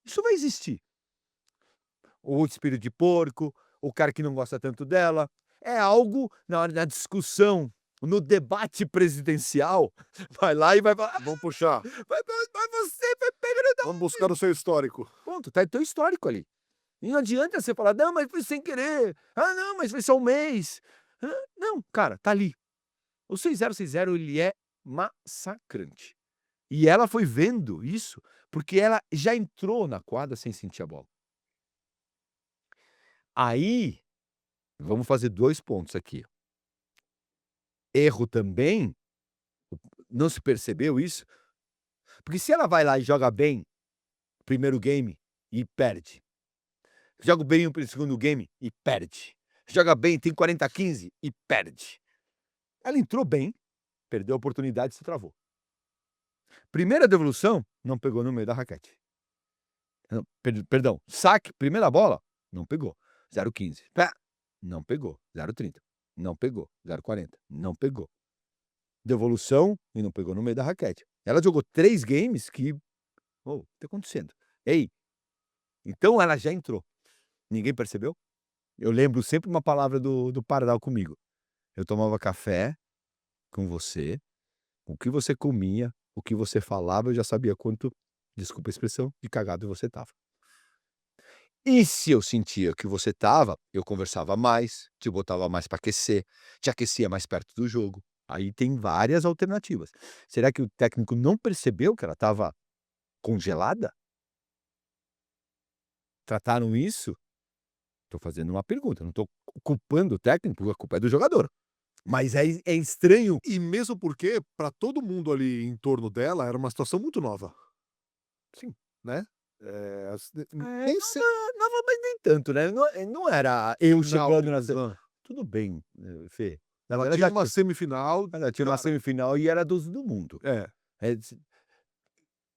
Isso vai existir. O espírito de porco, o cara que não gosta tanto dela. É algo, na hora da discussão, no debate presidencial, vai lá e vai falar, Vamos puxar. Mas você foi pegando doping. Vamos buscar o seu histórico. Ponto, tá teu histórico ali. E não adianta você falar, não, mas foi sem querer. Ah, não, mas foi só um mês. Não, cara, tá ali. O 6-0, 6-0, ele é massacrante. E ela foi vendo isso, porque ela já entrou na quadra sem sentir a bola. Aí, vamos fazer 2 pontos aqui. Erro também, não se percebeu isso? Porque se ela vai lá e joga bem, primeiro game, e perde. Joga bem o segundo game e perde. Joga bem, tem 40-15 e perde. Ela entrou bem, perdeu a oportunidade e se travou. Primeira devolução, não pegou no meio da raquete. Perdão, saque, primeira bola, não pegou. 0,15. Não pegou. 0,30. Não pegou. 0,40. Não pegou. Devolução e não pegou no meio da raquete. Ela jogou 3 games que... o que tá acontecendo? Ei, então ela já entrou. Ninguém percebeu? Eu lembro sempre uma palavra do Pardal comigo. Eu tomava café com você o que você comia, o que você falava, eu já sabia quanto, desculpa a expressão, de cagado você estava. E se eu sentia que você estava, eu conversava mais, te botava mais para aquecer, te aquecia mais perto do jogo. Aí tem várias alternativas. Será que o técnico não percebeu que ela estava congelada? Trataram isso? Estou fazendo uma pergunta, não estou culpando o técnico, a culpa é do jogador. Mas é estranho. E mesmo porque, para todo mundo ali em torno dela, era uma situação muito nova. Sim. Né? Nem nova, mas nem tanto, né? Não era eu chegando na tudo bem, Fê. Ela Ela tinha já uma semifinal. ela tinha uma semifinal e era dos do mundo. É,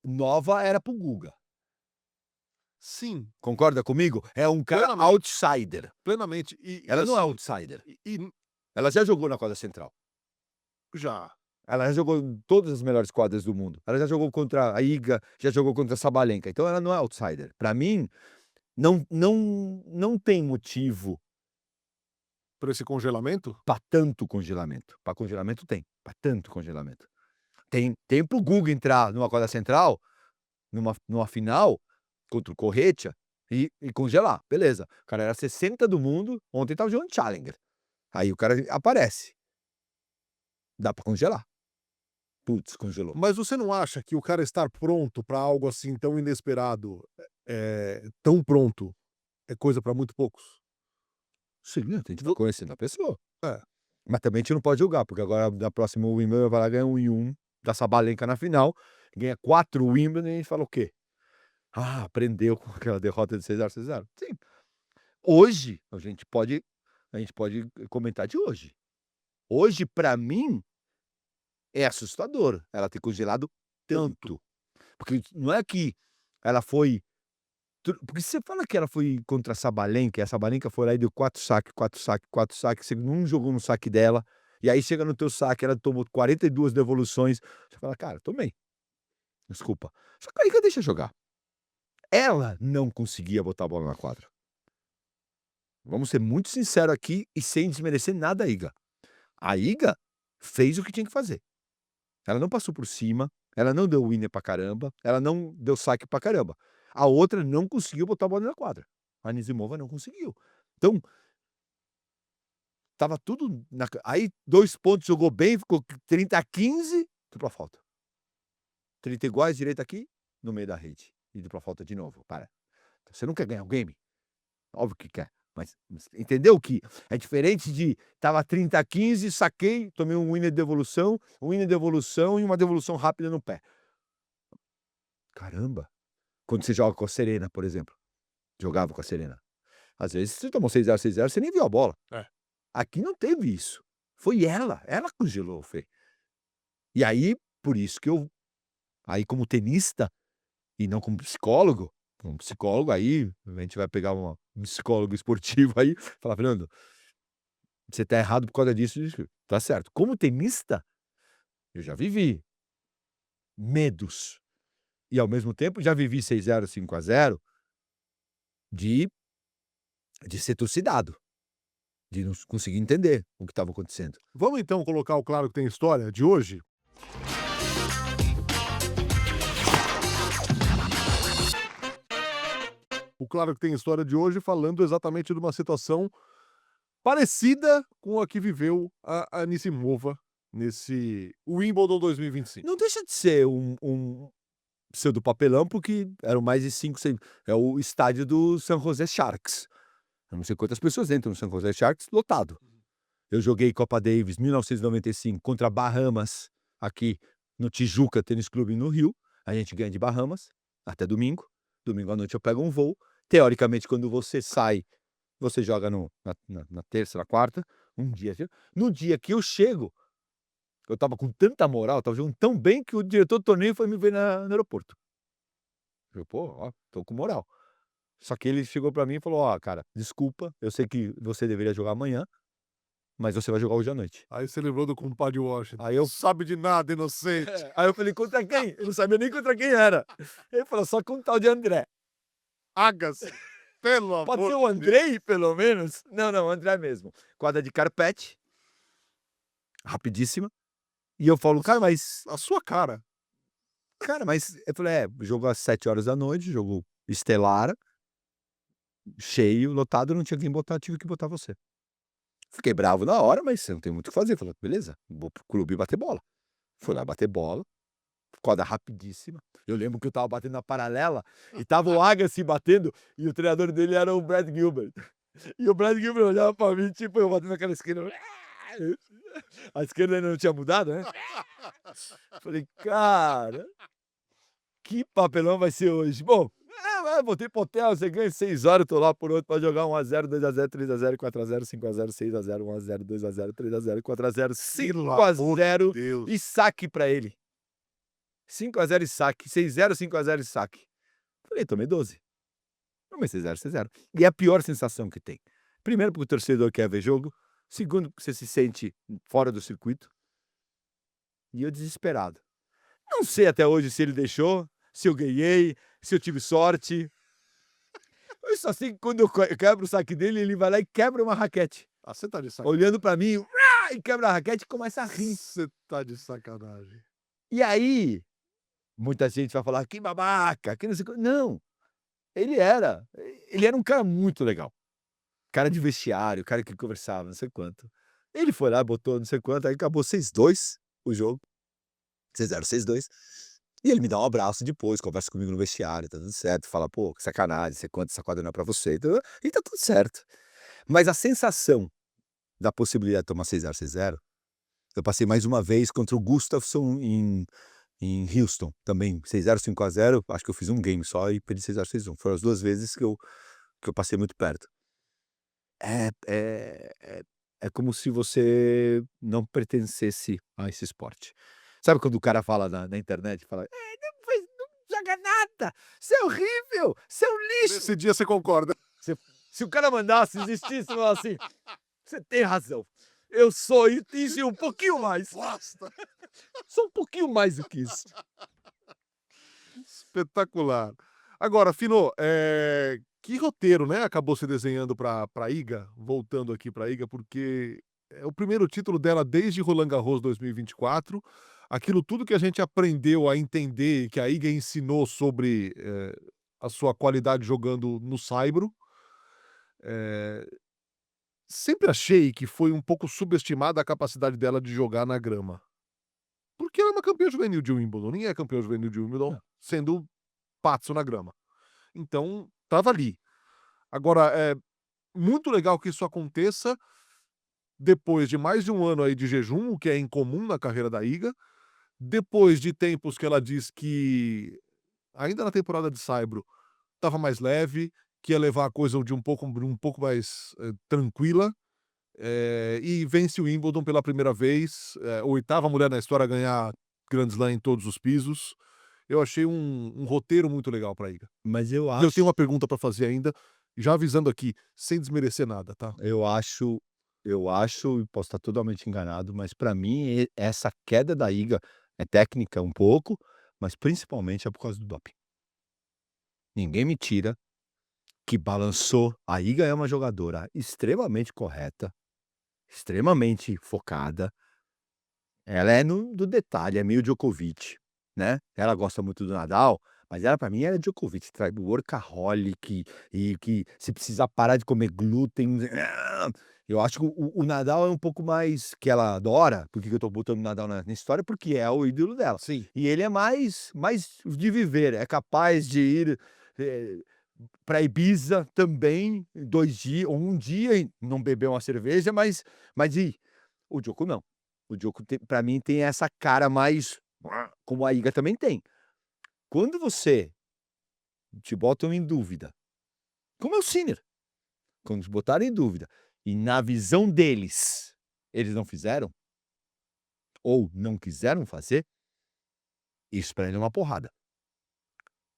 Nova era para o Guga. sim, Concorda comigo? É um cara Plenamente. outsider. plenamente. Ela não é assim, outsider. e Ela já jogou na quadra central. já. Ela já jogou em todas as melhores quadras do mundo. Ela já jogou contra a Iga, já jogou contra a Sabalenka. Então ela não é outsider. Para mim, não tem motivo Por esse congelamento? para tanto congelamento. Para congelamento tem, para tanto congelamento. Tem para o Guga entrar numa quadra central, numa final, contra o Corretja, e congelar. Beleza. O cara era 60 do mundo, ontem estava jogando Challenger. Aí o cara aparece. Dá para congelar. Putz, congelou. Mas você não acha que o cara estar pronto para algo assim tão inesperado, tão pronto, é coisa para muito poucos? Sim, a gente vai Vo conhecendo a pessoa. É. Mas também a gente não pode julgar, porque agora na próxima Wimbledon vai lá ganhar 1-1 da Sabalenka na final, ganha 4 Wimbledon e a gente fala o quê? Ah, aprendeu com aquela derrota de 6-0, 6-0. Sim. Hoje, a gente pode comentar de hoje. Hoje, para mim, é assustador ela ter congelado tanto. Porque não é que ela foi. Porque se você fala que ela foi contra a Sabalenka, e a Sabalenka foi lá e deu 4 saques, 4 saques, 4 saques, você não jogou no saque dela, e aí chega no teu saque, ela tomou 42 devoluções, você fala: "Cara, tomei, desculpa". Só que a Iga deixa jogar. Ela não conseguia botar a bola na quadra. Vamos ser muito sincero aqui e sem desmerecer nada a Iga. A Iga fez o que tinha que fazer. Ela não passou por cima, ela não deu winner pra caramba, ela não deu saque pra caramba. A outra não conseguiu botar a bola na quadra. A Anisimova não conseguiu. Então, tava tudo aí 2 pontos, jogou bem, ficou 30-15, dupla falta. 30 iguais, direita aqui, no meio da rede. E dupla falta de novo. Para. Você não quer ganhar o game? Óbvio que quer. Mas entendeu que é diferente de tava 30-15, saquei, tomei um winner de evolução e uma devolução rápida no pé. Caramba! Quando você joga com a Serena, por exemplo. Jogava com a Serena. Às vezes você tomou 6-0, 6-0, você nem viu a bola. É. Aqui não teve isso. Foi ela congelou, Fê. E aí, por isso que aí como tenista e não como psicólogo, aí, a gente vai pegar um psicólogo esportivo aí, falar: "Fernando, você tá errado por causa disso, disso". Tá certo. Como tenista, eu já vivi medos. E ao mesmo tempo já vivi 6-0, 5-0 de ser trucidado, de não conseguir entender o que estava acontecendo. Vamos então colocar o Claro que Tem História de hoje? O Claro que Tem História de hoje falando exatamente de uma situação parecida com a que viveu a Anisimova nesse Wimbledon 2025. Não deixa de ser um pseudo papelão, porque eram mais de 5, 6 é o estádio do San José Sharks. Eu não sei quantas pessoas entram no San José Sharks, lotado. Eu joguei Copa Davis 1995 contra Bahamas, aqui no Tijuca Tênis Clube no Rio. A gente ganha de Bahamas até domingo. Domingo à noite eu pego um voo. Teoricamente, quando você sai, você joga na terça, na quarta, um dia. No dia que eu chego, eu tava com tanta moral, tava jogando tão bem que o diretor do torneio foi me ver no aeroporto. Eu: "Pô, ó, tô com moral". Só que ele chegou pra mim e falou: "Ó, cara, desculpa, eu sei que você deveria jogar amanhã, mas você vai jogar hoje à noite". Aí você lembrou do compadre Washington. Aí eu Sabe de nada, inocente. Aí eu falei: "Contra quem?". Eu não sabia nem contra quem era. Ele falou: "Só com um tal de André". Agassi. Pelo amor "Pode ser o de Deus. Andrei, pelo menos?". "Não, não, André mesmo". Quadra de carpete, rapidíssima, E eu falo: "Cara, mas A sua cara. eu falei: jogo às 7 horas da noite, jogo estelar, cheio, lotado, não tinha quem botar, tive que botar você". Fiquei bravo na hora, mas você não tem muito o que fazer. Falei: "Beleza, vou pro clube bater bola". Fui lá bater bola, quadra rapidíssima. Eu lembro que eu estava batendo na paralela e tava o Agassi batendo e o treinador dele era o Brad Gilbert. E o Brad Gilbert olhava pra mim, tipo, eu batendo naquela esquerda. A esquerda ainda não tinha mudado, né? Falei: "Cara, que papelão vai ser hoje?". Bom, voltei pro hotel, você ganha 6 horas, tô lá por outro pra jogar 1-0, 2-0, 3-0, 4-0, 5-0, 6-0, 1-0, 2-0, 3-0, 4-0, Pelo amor de 5-0 Deus. e saque pra ele. 5-0 e saque, 6-0, 5-0 e saque. Falei: "Tomei 12". Tomei 6-0, 6-0. E é a pior sensação que tem. Primeiro porque o torcedor quer ver jogo, segundo porque você se sente fora do circuito, e eu desesperado. Não sei até hoje se ele deixou, se eu ganhei, se eu tive sorte. Eu só sei que quando eu quebro o saque dele, ele vai lá e quebra uma raquete. Ah, você tá de sacanagem. Olhando pra mim, e quebra a raquete e começa a rir. Você tá de sacanagem. E aí, muita gente vai falar: "Que babaca, que não sei o quê". Não, ele era um cara muito legal. Cara de vestiário, cara que conversava, não sei quanto. Ele foi lá, botou não sei quanto, aí acabou 6-2 o jogo, 6-0, 6-2. E ele me dá um abraço depois, conversa comigo no vestiário, tá tudo certo, fala: "Pô, que sacanagem, você conta essa quadra não é pra você", e tá tudo certo. Mas a sensação da possibilidade de tomar 6-0, 6-0, eu passei mais uma vez contra o Gustafsson em Houston, também 6-0, 5-0, acho que eu fiz um game só e perdi 6-0, 6-1. Foram as 2 vezes que eu passei muito perto. É é é é como se você não pertencesse a esse esporte. Sabe quando o cara fala na internet, fala: não joga nada, você é horrível, você é um lixo". Nesse dia você concorda. Se o cara mandasse, existisse, falar assim: "Você tem razão, eu sou isso e um pouquinho mais, Basta. sou um pouquinho mais do que isso". Espetacular. Agora, Finô, que roteiro, né, acabou se desenhando pra Iga, voltando aqui pra Iga, porque é o primeiro título dela desde Roland Garros 2024. Aquilo tudo que a gente aprendeu a entender, que a Iga ensinou sobre, a sua qualidade jogando no saibro, eh, sempre achei que foi um pouco subestimada a capacidade dela de jogar na grama. Porque ela é uma campeã juvenil de Wimbledon, ninguém é campeão juvenil de Wimbledon Não. sendo patso na grama. Então, estava ali. Agora, é muito legal que isso aconteça depois de mais de um ano aí de jejum, o que é incomum na carreira da Iga, depois de tempos que ela diz que, ainda na temporada de saibro, estava mais leve, que ia levar a coisa de um pouco mais, tranquila, e vence o Wimbledon pela primeira vez, 8ª mulher na história a ganhar Grand Slam em todos os pisos. Eu achei um roteiro muito legal pra Iga. Mas eu E eu tenho acho uma pergunta pra fazer ainda, já avisando aqui, sem desmerecer nada, tá? eu acho eu acho, e posso estar totalmente enganado, mas para mim essa queda da Iga é técnica um pouco, mas principalmente é por causa do doping. Ninguém me tira que balançou. A Iga é uma jogadora extremamente correta, extremamente focada, ela é do detalhe, é meio Djokovic, né. Ela gosta muito do Nadal, mas ela para mim é Djokovic, sabe, workaholic e que se precisar parar de comer glúten, eu acho que o Nadal é um pouco mais que ela adora, por que que eu tô botando o Nadal na história, porque é o ídolo dela. Sim. E ele é mais de viver, é capaz de ir, eh, pra Ibiza também, 2 dias ou 1 dia e não beber uma cerveja, mas ir. O Djoko não. O Djoko tem pra mim tem essa cara mais como a Iga também tem. Quando você te botam em dúvida, como é o Sinner, quando te botaram em dúvida e na visão deles, eles não fizeram, ou não quiseram fazer, isso pra ele é uma porrada.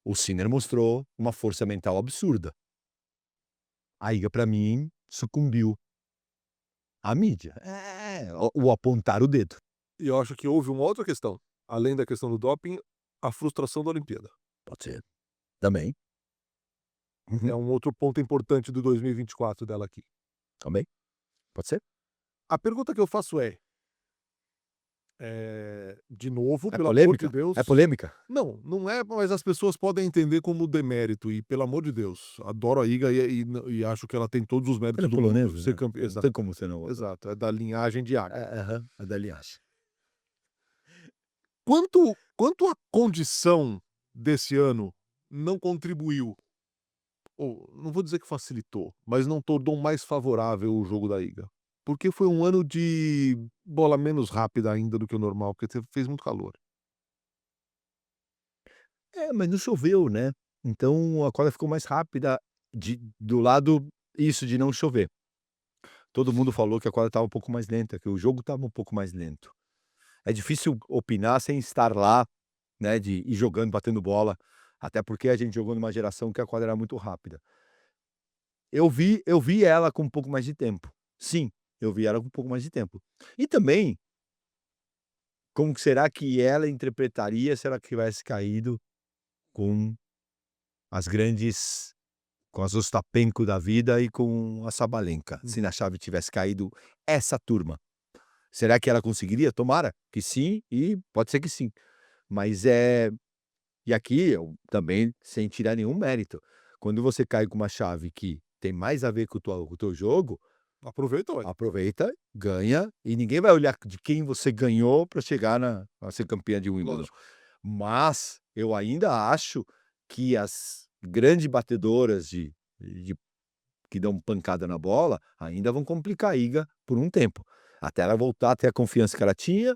O Sinner mostrou uma força mental absurda. A Iga pra mim sucumbiu à mídia. O apontar o dedo. E eu acho que houve uma outra questão, além da questão do doping, a frustração da Olimpíada. Pode ser. Também. É Uhum. um outro ponto importante do 2024 dela aqui. Também. Pode ser. A pergunta que eu faço é: De novo, É pelo amor de polêmica? Deus. É polêmica? Não, não é, mas as pessoas podem entender como demérito e, pelo amor de Deus, adoro a Iga e acho que ela tem todos os méritos Ela é do mundo polonesa, de ser né? campeã. Não tem como você não. Exato, é da linhagem de Águia. Aham, a da linhagem. Quanto à condição desse ano não contribuiu, ou não vou dizer que facilitou, mas não tornou mais favorável o jogo da Iga? Porque foi um ano de bola menos rápida ainda do que o normal, porque fez muito calor. É, mas não choveu, né? Então a quadra ficou mais rápida do lado isso de não chover. Todo mundo falou que a quadra estava um pouco mais lenta, que o jogo estava um pouco mais lento. É difícil opinar sem estar lá, né, de ir jogando, batendo bola, até porque a gente jogou numa geração que a quadra era muito rápida. Eu vi ela com um pouco mais de tempo. Sim, eu vi ela com um pouco mais de tempo. E também, como que será que ela interpretaria se ela tivesse caído com as grandes com as Ostapenko da vida e com a Sabalenka, se na chave tivesse caído essa turma? Será que ela conseguiria? Tomara que sim, e pode ser que sim. Mas e aqui eu também, sem tirar nenhum mérito, quando você cai com uma chave que tem mais a ver com o teu jogo, Aproveita, ué. aproveita, ganha, e ninguém vai olhar de quem você ganhou para chegar a ser campeã de Wimbledon. Lógico. Mas eu ainda acho que as grandes batedoras de que dão pancada na bola, ainda vão complicar a Iga por um tempo, até ela voltar a ter a confiança que ela tinha,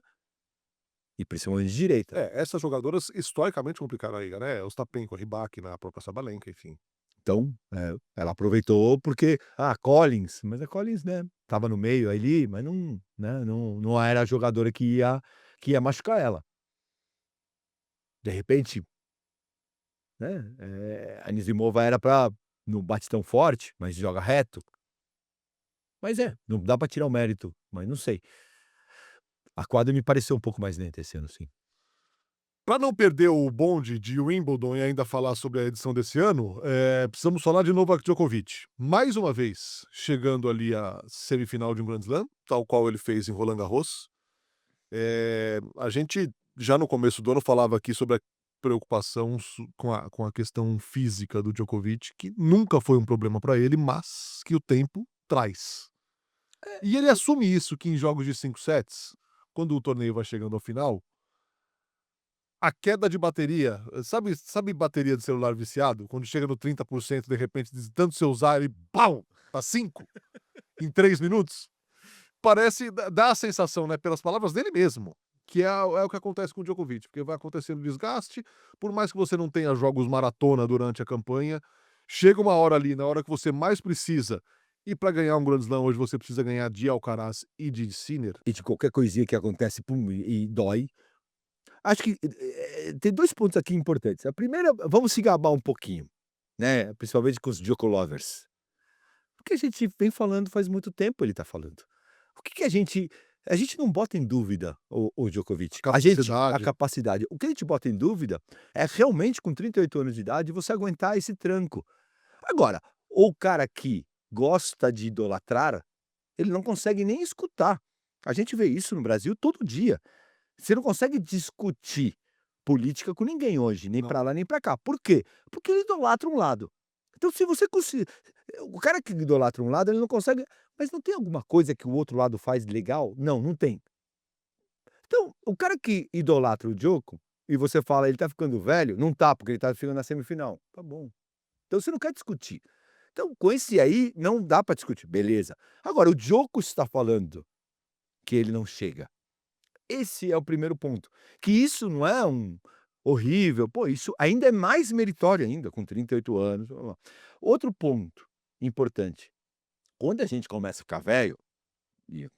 e principalmente de direita. Essas jogadoras historicamente complicaram a Iga, né? Ostapenko, Rybakina, a própria Sabalenka, enfim. Então, ela aproveitou porque, Collins, mas a Collins, né, estava no meio ali, mas não, né, não era a jogadora que ia machucar ela. De repente, né, a Anisimova era para não bate tão forte, mas joga reto. Mas não dá para tirar o mérito, mas não sei. A quadra me pareceu um pouco mais lenta esse ano, sim. Para não perder o bonde de Wimbledon e ainda falar sobre a edição desse ano, precisamos falar de Novak Djokovic. Mais uma vez, chegando ali à semifinal de um Grand Slam, tal qual ele fez em Roland Garros. A gente já no começo do ano falava aqui sobre a preocupação com a questão física do Djokovic, que nunca foi um problema para ele, mas que o tempo traz. E ele assume isso, que em jogos de 5 sets, quando o torneio vai chegando ao final, a queda de bateria, sabe bateria de celular viciado? Quando chega no 30%, de repente, de tanto você usar, ele pau, tá 5 em 3 minutos? Parece, dá a sensação, né, pelas palavras dele mesmo, que é o que acontece com o Djokovic, porque vai acontecendo desgaste, por mais que você não tenha jogos maratona durante a campanha, chega uma hora ali, na hora que você mais precisa, e para ganhar um Grand Slam hoje você precisa ganhar de Alcaraz e de Sinner. E de qualquer coisinha que acontece, pum, e dói. Acho que, tem 2 pontos aqui importantes. A primeira, vamos se gabar um pouquinho, né, principalmente com os Djoko lovers. Porque a gente vem falando faz muito tempo, ele tá falando. O que que a gente não bota em dúvida o Djokovic. A Capacidade. capacidade. O que a gente bota em dúvida é realmente com 38 anos de idade você aguentar esse tranco. Agora, o cara que gosta de idolatrar, ele não consegue nem escutar. A gente vê isso no Brasil todo dia. Você não consegue discutir política com ninguém hoje, nem Não. pra lá nem pra cá. Por quê? Porque ele idolatra um lado. Então se você o cara que idolatra um lado, ele não consegue, mas não tem alguma coisa que o outro lado faz legal? Não, não tem. Então, o cara que idolatra o Djoko, e você fala: "Ele tá ficando velho", não tá, porque ele tá ficando na semifinal. Tá bom. Então você não quer discutir. Então com esse aí, não dá pra discutir, beleza. Agora o Djoko está falando que ele não chega. Esse é o primeiro ponto. Que isso não é horrível, pô, isso ainda é mais meritório ainda, com 38 anos, blá, blá. Outro ponto importante, quando a gente começa a ficar velho, e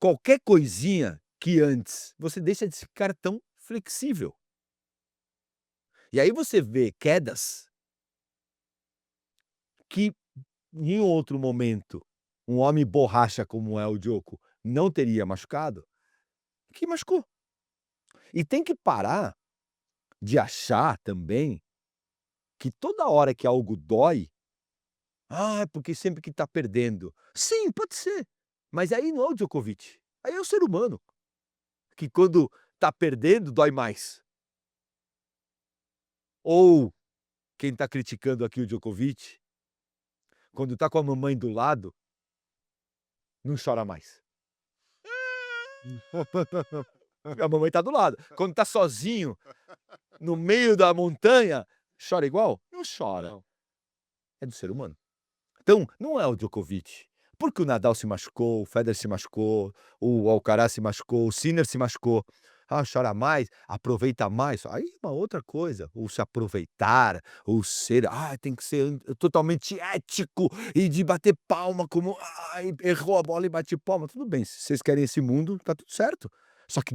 qualquer coisinha que antes você deixa de ficar tão flexível. E aí você vê quedas que em outro momento, um homem borracha como é o Djoko não teria machucado, que machucou. E tem que parar de achar também que toda hora que algo dói, é porque sempre que tá perdendo. Sim, pode ser, mas aí não é o Djokovic, aí é o ser humano. que quando tá perdendo dói mais? Ou quem tá criticando aqui o Djokovic, quando tá com a mamãe do lado, não chora mais? A mamãe tá do lado. Quando tá sozinho, no meio da montanha, chora igual? Não chora. Não. É do ser humano. Então, não é o Djokovic. Porque o Nadal se machucou, o Federer se machucou, o Alcaraz se machucou, o Sinner se machucou. Ah, chora mais, aproveita mais. Aí é uma outra coisa. O se aproveitar, o ser. Ah, tem que ser totalmente ético e de bater palma como. Ai, errou a bola e bate palma. Tudo bem, se vocês querem esse mundo, tá tudo certo. Só que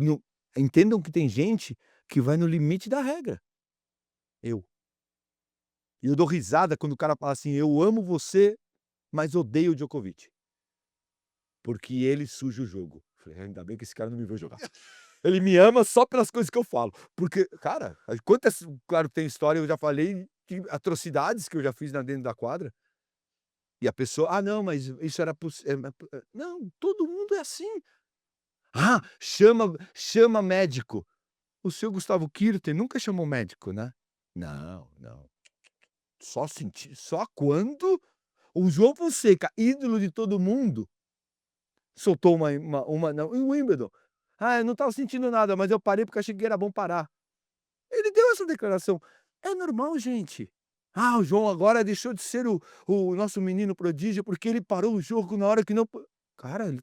entendam que tem gente que vai no limite da regra. Eu. E eu dou risada quando o cara fala assim: eu amo você, mas odeio o Djokovic. Porque ele suja o jogo. Falei: ainda bem que esse cara não me viu jogar. Ele me ama só pelas coisas que eu falo. Porque, cara, quantas, claro, tem história, eu já falei de atrocidades que eu já fiz dentro da quadra. E a pessoa: "Ah, não, mas isso era não, todo mundo é assim. Ah, chama médico. O seu Gustavo Kuerten nunca chamou médico, né? Não, não. Só quando o João Fonseca, ídolo de todo mundo, soltou uma não, em Wimbledon. "Ah, eu não estava sentindo nada, mas eu parei porque achei que era bom parar". Ele deu essa declaração. É normal, gente. "Ah, o João agora deixou de ser o nosso menino prodígio, porque ele parou o jogo na hora que não po". Cara, ele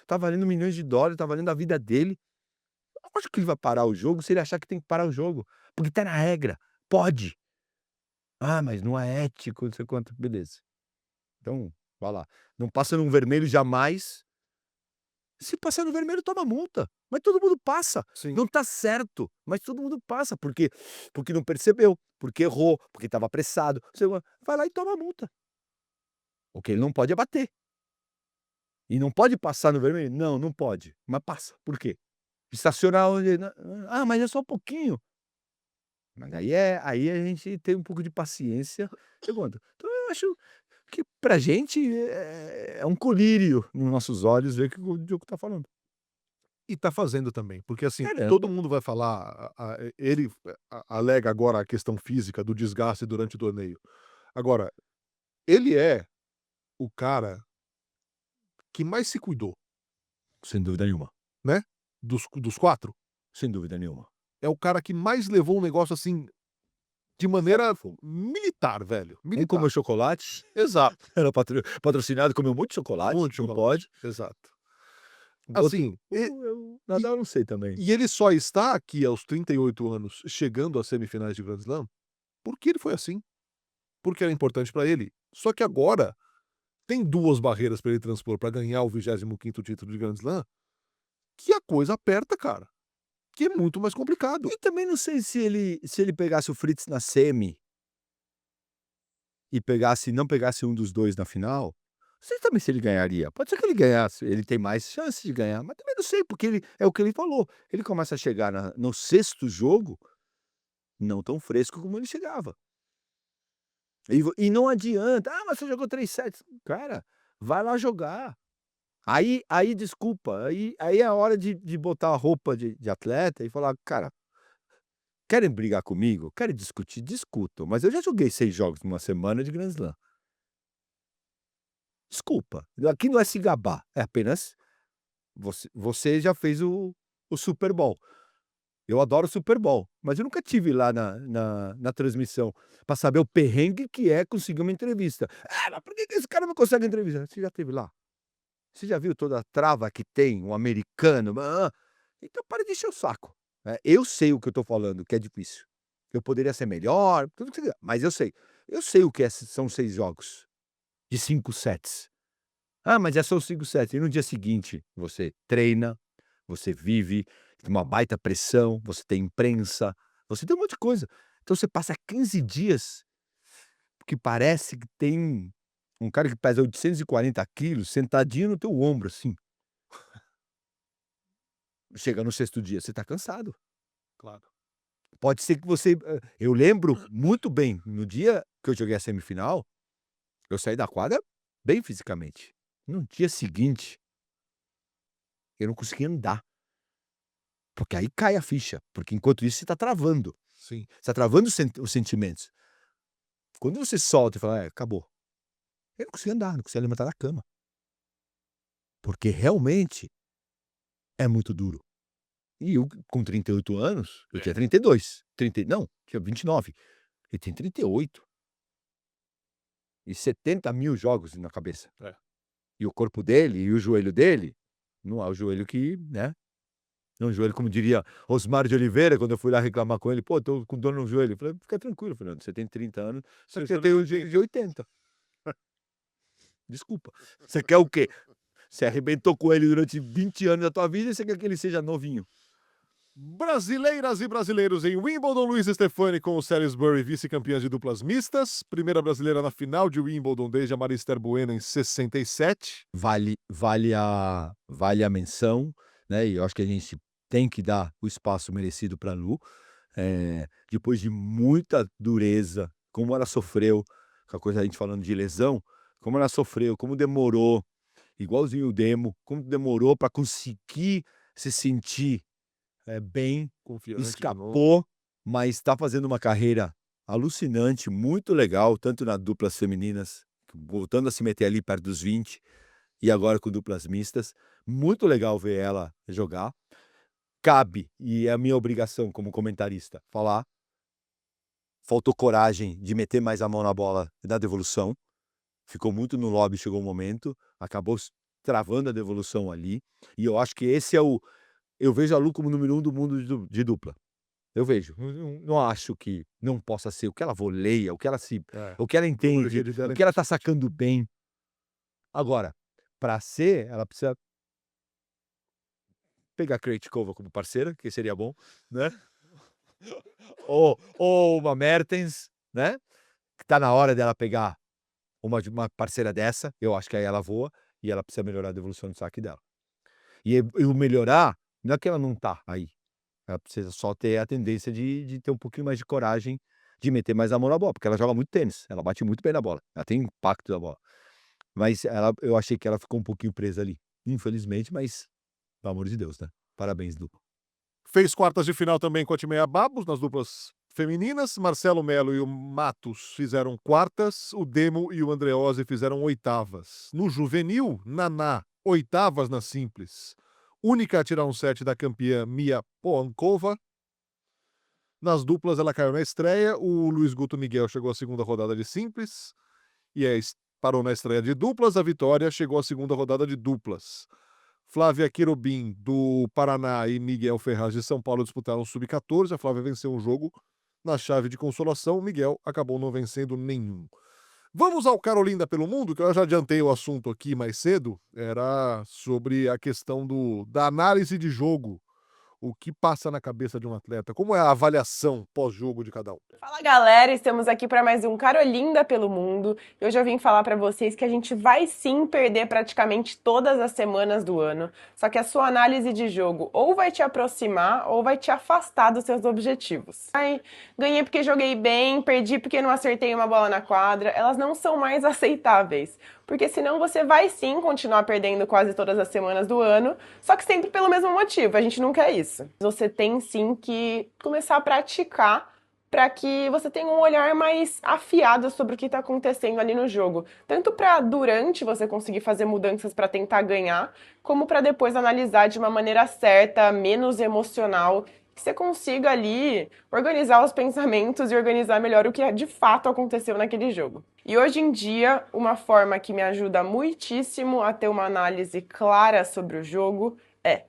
tá valendo milhões de dólares, tá valendo a vida dele. Lógico que ele vai parar o jogo se ele achar que tem que parar o jogo, porque tá na regra, pode. "Ah, mas não é ético, não sei quanto", beleza. Então, vai lá, não passa num vermelho jamais. Se passar no vermelho, toma multa, mas todo mundo passa. Sim. Não tá certo, mas todo mundo passa, porque não percebeu, porque errou, porque estava apressado, sei lá, vai lá e toma a multa. O que ele não pode é bater. E não pode passar no vermelho? Não, não pode, mas passa. Por quê? Estacionar onde "Ah, mas é só um pouquinho". Mas aí a gente tem um pouco de paciência, segundo. Então eu acho que pra gente é um colírio nos nossos olhos ver o que o Diogo tá falando. E tá fazendo também, porque assim, todo Caramba. mundo vai falar, ele alega agora a questão física do desgaste durante o torneio. Agora, ele é o cara que mais se cuidou, Sem dúvida nenhuma, né, dos 4. sem dúvida nenhuma. É o cara que mais levou um negócio, assim, de maneira Fogo. militar, velho, Um comeu militar. chocolate, Exato, era patrocinado, comeu muito chocolate, muito não chocolate, pode. exato. Outro Assim, e Nadal eu não sei também. e ele só está aqui aos 38 anos, chegando às semifinais de Grand Slam, porque ele foi assim, porque era importante pra ele. Só que agora tem 2 barreiras pra ele transpor pra ganhar o 25º título de Grand Slam, que a coisa aperta, cara, que é muito mais complicado. E também não sei se ele pegasse o Fritz na semi e não pegasse um dos 2 na final, não sei também se ele ganharia. Pode ser que ele ganhasse, ele tem mais chance de ganhar, mas também não sei, porque ele é o que ele falou, ele começa a chegar no 6º jogo, não tão fresco como ele chegava. E não adianta: "Ah, mas você jogou 3 sets". Cara, vai lá jogar. Aí desculpa, aí é a hora de botar a roupa de atleta e falar: "Cara, querem brigar comigo? Querem discutir? Discutam, mas eu já joguei 6 jogos numa semana de Grand Slam". Desculpa, aqui não é se gabar, é apenas você já fez o Super Bowl. Eu adoro o Super Bowl, mas eu nunca tive lá na transmissão para saber o perrengue que é conseguir uma entrevista. "Ah, mas por que que esse cara não consegue entrevista?". Você já esteve lá? Você já viu toda a trava que tem um americano? Então para de encher o saco, né. Eu sei o que eu estou falando, que é difícil. Eu poderia ser melhor, tudo que você quiser, mas eu sei. Eu sei o que são 6 jogos de 5 sets. "Ah, mas é só os 5 sets", e no dia seguinte você treina, você vive, tem uma baita pressão, você tem imprensa, você tem um monte de coisa. Então você passa 15 dias que parece que tem um cara que pesa 840 quilos sentadinho no teu ombro, assim. Chega no 6º dia, você tá cansado. Claro. Pode ser que você eu lembro muito bem, no dia que eu joguei a semifinal, eu saí da quadra bem fisicamente. No dia seguinte, eu não conseguia andar. Porque aí cai a ficha, porque enquanto isso você tá travando. Sim. Você tá travando os sentimentos. Quando você solta e fala: acabou. Eu não consigo andar, não consigo levantar da cama. Porque realmente é muito duro. E eu com 38 anos, eu tinha 32, tinha 29, ele tem 38. E 70 mil jogos na cabeça. É. E o corpo dele e o joelho dele, não é o joelho que, né, não é um joelho como diria Osmar de Oliveira, quando eu fui lá reclamar com ele: "Pô, tô com dor no joelho", eu falei: "Fica tranquilo, Fernando, você tem 30 anos, só que você tem o joelho de 80. Desculpa, você quer o quê? Você arrebentou com ele durante 20 anos da tua vida e você quer que ele seja novinho". Brasileiras e brasileiros em Wimbledon, Luiz Stefani com o Salisbury, vice-campeã de duplas mistas. Primeira brasileira na final de Wimbledon desde a Marister Bueno em 67. Vale a menção, né, e eu acho que a gente tem que dar o espaço merecido pra Lu, depois de muita dureza, como ela sofreu, com a coisa a gente falando de lesão, como ela sofreu, como demorou, igualzinho o Demo, como demorou pra conseguir se sentir, bem, Confiante de novo. escapou, mas tá fazendo uma carreira alucinante, muito legal, tanto nas duplas femininas, voltando a se meter ali perto dos 20, e agora com duplas mistas. Muito legal ver ela jogar. Cabe, e é a minha obrigação como comentarista, falar. Faltou coragem de meter mais a mão na bola da devolução. Ficou muito no lobby, chegou um momento, acabou travando a devolução ali. E eu acho que esse é eu vejo a Lu como número 1 do mundo de dupla. Eu vejo. Não acho que não possa ser. O que ela voleia, o que ela o que ela entende, o que ela tá sacando bem. Agora, pra ser, ela precisa pegar a Krejcikova como parceira, que seria bom, né? Ou uma Mertens, né? Que tá na hora dela pegar uma parceira dessa, eu acho que aí ela voa, e ela precisa melhorar a devolução do saque dela. E o melhorar, não é que ela não tá aí, ela precisa só ter a tendência de ter um pouquinho mais de coragem, de meter mais a mão na bola, porque ela joga muito tênis, ela bate muito bem na bola, ela tem impacto da bola. Mas eu achei que ela ficou um pouquinho presa ali, infelizmente, mas, pelo amor de Deus, né? Parabéns, Lu. Fez quartas de final também com a Timea Babos nas duplas femininas. Marcelo Melo e o Matos fizeram quartas. O Demo e o Andreozzi fizeram oitavas. No juvenil, Naná, oitavas na simples. Única a tirar um set da campeã Mia Poankova. Nas duplas ela caiu na estreia. O Luiz Guto Miguel chegou à segunda rodada de simples. E parou na estreia de duplas. A Vitória chegou à segunda rodada de duplas. Flávia Querubim, do Paraná, e Miguel Ferraz, de São Paulo, disputaram o Sub-14. A Flávia venceu um jogo na chave de consolação. O Miguel acabou não vencendo nenhum. Vamos ao Carolinda pelo Mundo, que eu já adiantei o assunto aqui mais cedo. Era sobre a questão da análise de jogo. O que passa na cabeça de um atleta? Como é a avaliação pós-jogo de cada um? Fala galera, estamos aqui para mais um Carolinda pelo Mundo. Eu já vim falar para vocês que a gente vai sim perder praticamente todas as semanas do ano, só que a sua análise de jogo ou vai te aproximar ou vai te afastar dos seus objetivos. Ai, ganhei porque joguei bem, perdi porque não acertei uma bola na quadra, elas não são mais aceitáveis, porque senão você vai sim continuar perdendo quase todas as semanas do ano, só que sempre pelo mesmo motivo, a gente não quer isso. Você tem sim que começar a praticar para que você tenha um olhar mais afiado sobre o que está acontecendo ali no jogo. Tanto para durante você conseguir fazer mudanças para tentar ganhar, como para depois analisar de uma maneira certa, menos emocional, que você consiga ali organizar os pensamentos e organizar melhor o que de fato aconteceu naquele jogo. E hoje em dia, uma forma que me ajuda muitíssimo a ter uma análise clara sobre o jogo é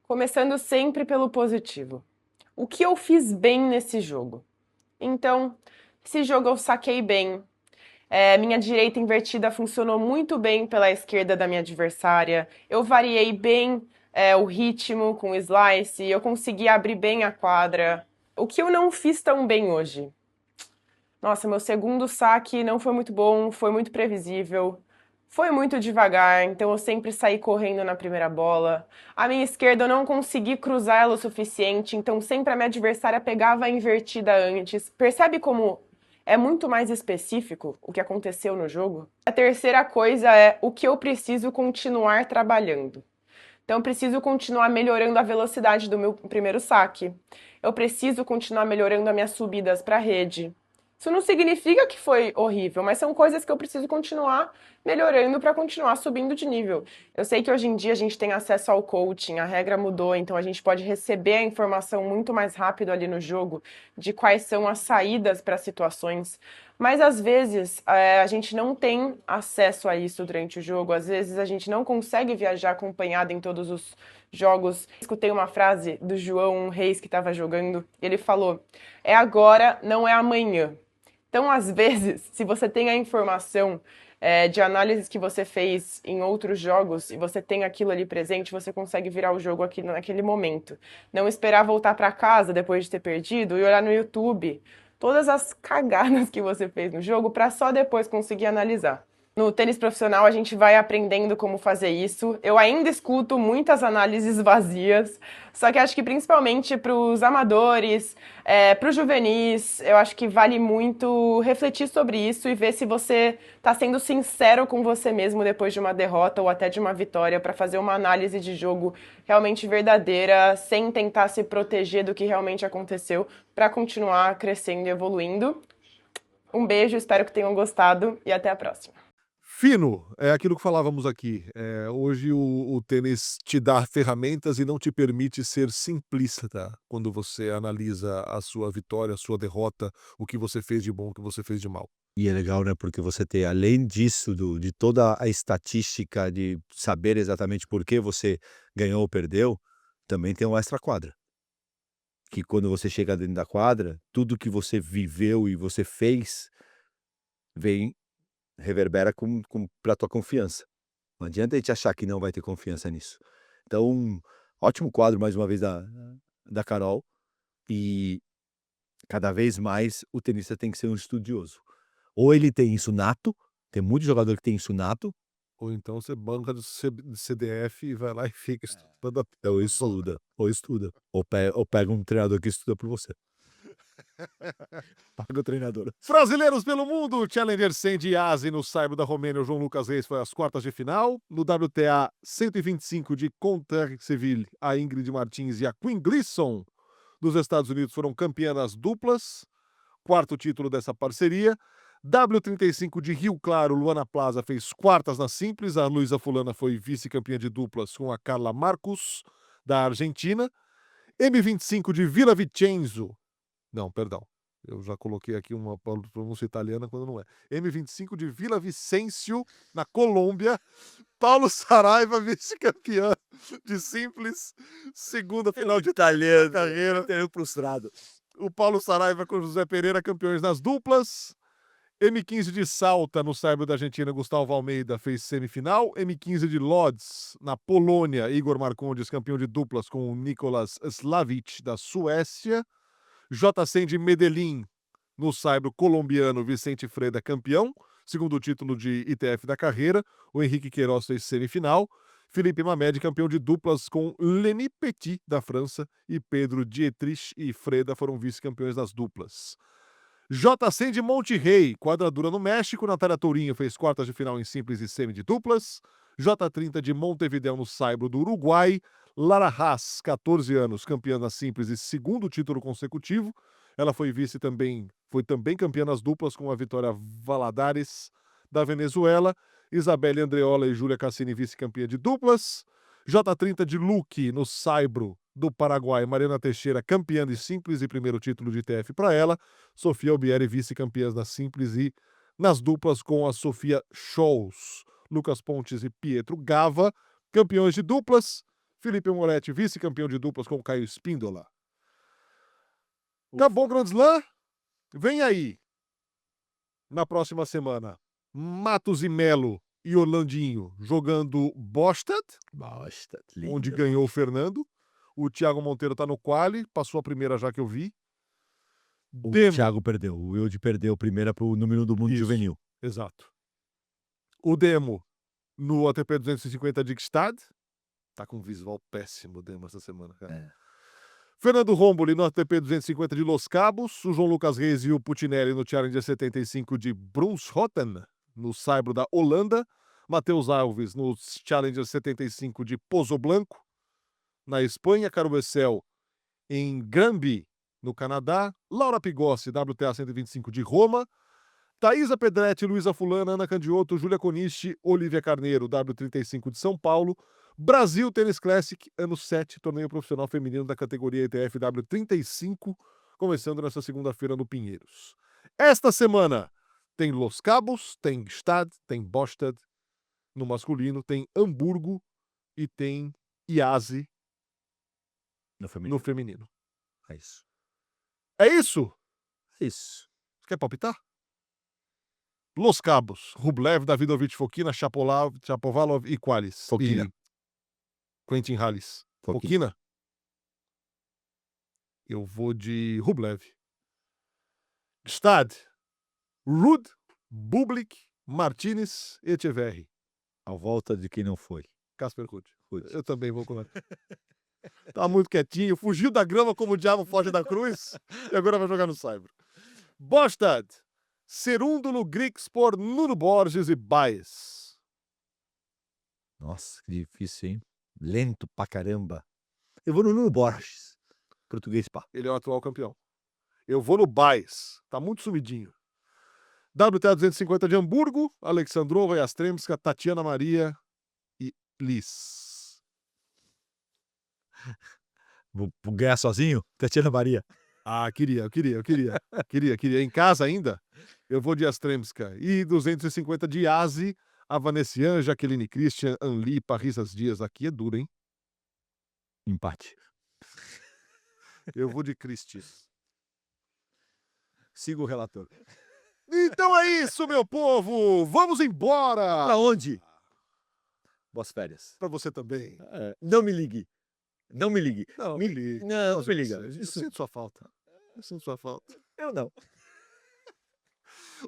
começando sempre pelo positivo. O que eu fiz bem nesse jogo? Então, esse jogo eu saquei bem. Minha direita invertida funcionou muito bem pela esquerda da minha adversária. Eu variei bem o ritmo com o slice, eu consegui abrir bem a quadra. O que eu não fiz tão bem hoje? Nossa, meu segundo saque não foi muito bom, foi muito previsível. Foi muito devagar, então eu sempre saí correndo na primeira bola. A minha esquerda eu não consegui cruzar ela o suficiente, então sempre a minha adversária pegava a invertida antes. Percebe como é muito mais específico o que aconteceu no jogo? A terceira coisa é o que eu preciso continuar trabalhando. Então, eu preciso continuar melhorando a velocidade do meu primeiro saque. Eu preciso continuar melhorando as minhas subidas para a rede. Isso não significa que foi horrível, mas são coisas que eu preciso continuar melhorando para continuar subindo de nível. Eu sei que hoje em dia a gente tem acesso ao coaching, a regra mudou, então a gente pode receber a informação muito mais rápido ali no jogo de quais são as saídas para situações. Mas às vezes a gente não tem acesso a isso durante o jogo, às vezes a gente não consegue viajar acompanhado em todos os jogos. Escutei uma frase do João Reis que estava jogando, ele falou: é agora, não é amanhã. Então, às vezes, se você tem a informação de análises que você fez em outros jogos e você tem aquilo ali presente, você consegue virar o jogo aqui naquele momento. Não esperar voltar para casa depois de ter perdido e olhar no YouTube todas as cagadas que você fez no jogo para só depois conseguir analisar. No tênis profissional, a gente vai aprendendo como fazer isso. Eu ainda escuto muitas análises vazias, só que acho que principalmente para os amadores, para os juvenis, eu acho que vale muito refletir sobre isso e ver se você está sendo sincero com você mesmo depois de uma derrota ou até de uma vitória, para fazer uma análise de jogo realmente verdadeira, sem tentar se proteger do que realmente aconteceu, para continuar crescendo e evoluindo. Um beijo, espero que tenham gostado e até a próxima. Fino, é aquilo que falávamos aqui. Hoje o tênis te dá ferramentas e não te permite ser simplista quando você analisa a sua vitória, a sua derrota, o que você fez de bom, o que você fez de mal. E é legal, né, porque você tem, além disso, de toda a estatística de saber exatamente por que você ganhou ou perdeu, também tem o extra-quadra. Que quando você chega dentro da quadra, tudo que você viveu e você fez, reverbera pra tua confiança. Não adianta a gente achar que não vai ter confiança nisso. Então, ótimo quadro, mais uma vez, da Carol. E cada vez mais o tenista tem que ser um estudioso. Ou ele tem isso nato, tem muito jogador que tem isso nato, Ou então você banca do CDF e vai lá e fica estudando ou estuda. Ou pega um treinador que estuda por você. Paga o treinador. Brasileiros pelo mundo, Challenger 100 de Asi no saibro da Romênia, o João Lucas Reis foi às quartas de final. No WTA 125 de Conterre-Seville, a Ingrid Martins e a Queen Gleason dos Estados Unidos foram campeãs nas duplas, quarto título dessa parceria. W35 de Rio Claro, Luana Plaza fez quartas na simples, a Luísa Fulana foi vice-campeã de duplas com a Carla Marcus, da Argentina. M25 de Villavicenzo, não, perdão, eu já coloquei aqui uma pronúncia italiana quando não é. M25 de Villavicencio, na Colômbia. Paulo Saraiva, vice-campeão de simples, segunda final de Italiano, carreira. italiano frustrado. O Paulo Saraiva com o José Pereira, campeões nas duplas. M15 de Salta, no saibro da Argentina, Gustavo Almeida fez semifinal. M15 de Lodz, na Polônia, Igor Marcondes, campeão de duplas com o Nicolas Slavic, da Suécia. J100 de Medellín, no saibro colombiano, Vicente Freda, campeão. Segundo título de ITF da carreira. O Henrique Queiroz fez semifinal. Felipe Mamed, campeão de duplas com Lenny Petit, da França. E Pedro Dietrich e Freda foram vice-campeões das duplas. J100 de Monte Rei, quadradura no México. Natália Tourinho fez quartas de final em simples e semi de duplas. J30 de Montevideo, no saibro do Uruguai. Lara Haas, 14 anos, campeã nas simples e segundo título consecutivo. Ela foi também campeã nas duplas com a Vitória Valadares, da Venezuela. Isabelle Andreola e Júlia Cassini, vice-campeã de duplas. J30 de Luque, no saibro do Paraguai. Mariana Teixeira, campeã de simples e primeiro título de ITF para ela. Sofia Albieri, vice-campeãs nas simples e nas duplas com a Sofia Scholz. Lucas Pontes e Pietro Gava, campeões de duplas. Felipe Moretti, vice-campeão de duplas com o Caio Spíndola. Acabou o Grand Slam. Vem aí, na próxima semana, Matos e Melo e Orlandinho jogando Bostad, Lindo. onde ganhou o Fernando. O Thiago Monteiro está no quali, passou a primeira já que eu vi. O Thiago perdeu. O Wilde perdeu a primeira para o número do mundo Isso. juvenil. Exato. O Demo no ATP 250 de Gstad. Tá com um visual péssimo o Demo essa semana, cara. Fernando Romboli no ATP 250 de Los Cabos. O João Lucas Reis e o Putinelli no Challenger 75 de Brunshötten, no saibro da Holanda. Matheus Alves no Challenger 75 de Pozo Blanco, na Espanha. Caro Bessel em Granby, no Canadá. Laura Pigossi, WTA 125 de Roma. Thaisa Pedretti, Luísa Fulana, Ana Candioto, Júlia Coniche, Olivia Carneiro, W35 de São Paulo. Brasil Tênis Classic, ano 7, torneio profissional feminino da categoria ITF W35, começando nessa segunda-feira no Pinheiros. Esta semana tem Los Cabos, tem Gstaad, tem Bostad no masculino, tem Hamburgo e tem IASE No no feminino. feminino. É isso. É isso? Isso. Você quer palpitar? Los Cabos, Rublev, Davidovich Fokina, Shapovalov e Qualis. Fokina. E Quentin Halys. Fokina. Fokina? Eu vou de Rublev. Gstaad, Ruud, Bublik, Martinez e Echeverri. A volta de quem não foi. Casper Ruud. Ruud. Eu também vou com ele. Tá muito quietinho, fugiu da grama como o diabo foge da cruz e agora vai jogar no Saibro. Bostad, Cerúndulo, Grigspor, Nuno Borges e Baez. Nossa, que difícil, hein? Lento pra caramba. Eu vou no Nuno Borges. Português, pá. Ele é o atual campeão. Eu vou no Baez. Tá muito sumidinho. WTA 250 de Hamburgo, Alexandrova, Yastremska, Tatiana Maria e Liz. Vou ganhar sozinho? Tatiana Maria. Ah, queria. Queria. Em casa ainda, eu vou de Yastremska. E 250 de Asi, Avanessian, Jaqueline Christian, Anli, Parrisas Dias. Aqui é duro, hein? Empate. Eu vou de Christie. Siga o relator. Então é isso, meu povo! Vamos embora! Pra onde? Boas férias. Pra você também. Não me ligue. Não me ligue. Não, me liga. Não, me liga. Eu sinto sua falta. Eu não.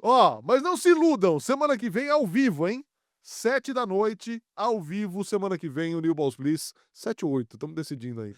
Ó, mas não se iludam. Semana que vem ao vivo, hein? 7 da noite, ao vivo, semana que vem, o New Balls Please. 7 ou 8, estamos decidindo aí.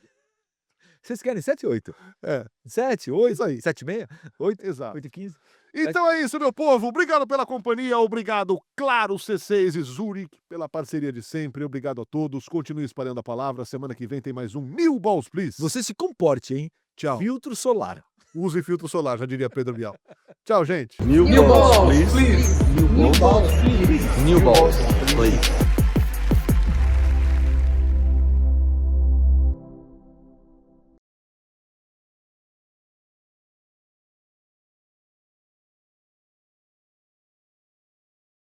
Vocês querem 7 ou 8? É. 7, 8, Isso aí. 7 e meia? 8, Exato. 8 e 15? Então é isso, meu povo. Obrigado pela companhia. Obrigado, claro, C6 e Zurich, pela parceria de sempre. Obrigado a todos. Continue espalhando a palavra. Semana que vem tem mais um New Balls Please. Você se comporte, hein? Tchau. Filtro solar. Use filtro solar, já diria Pedro Bial. Tchau, gente. New balls, please. New balls, please. New balls, please.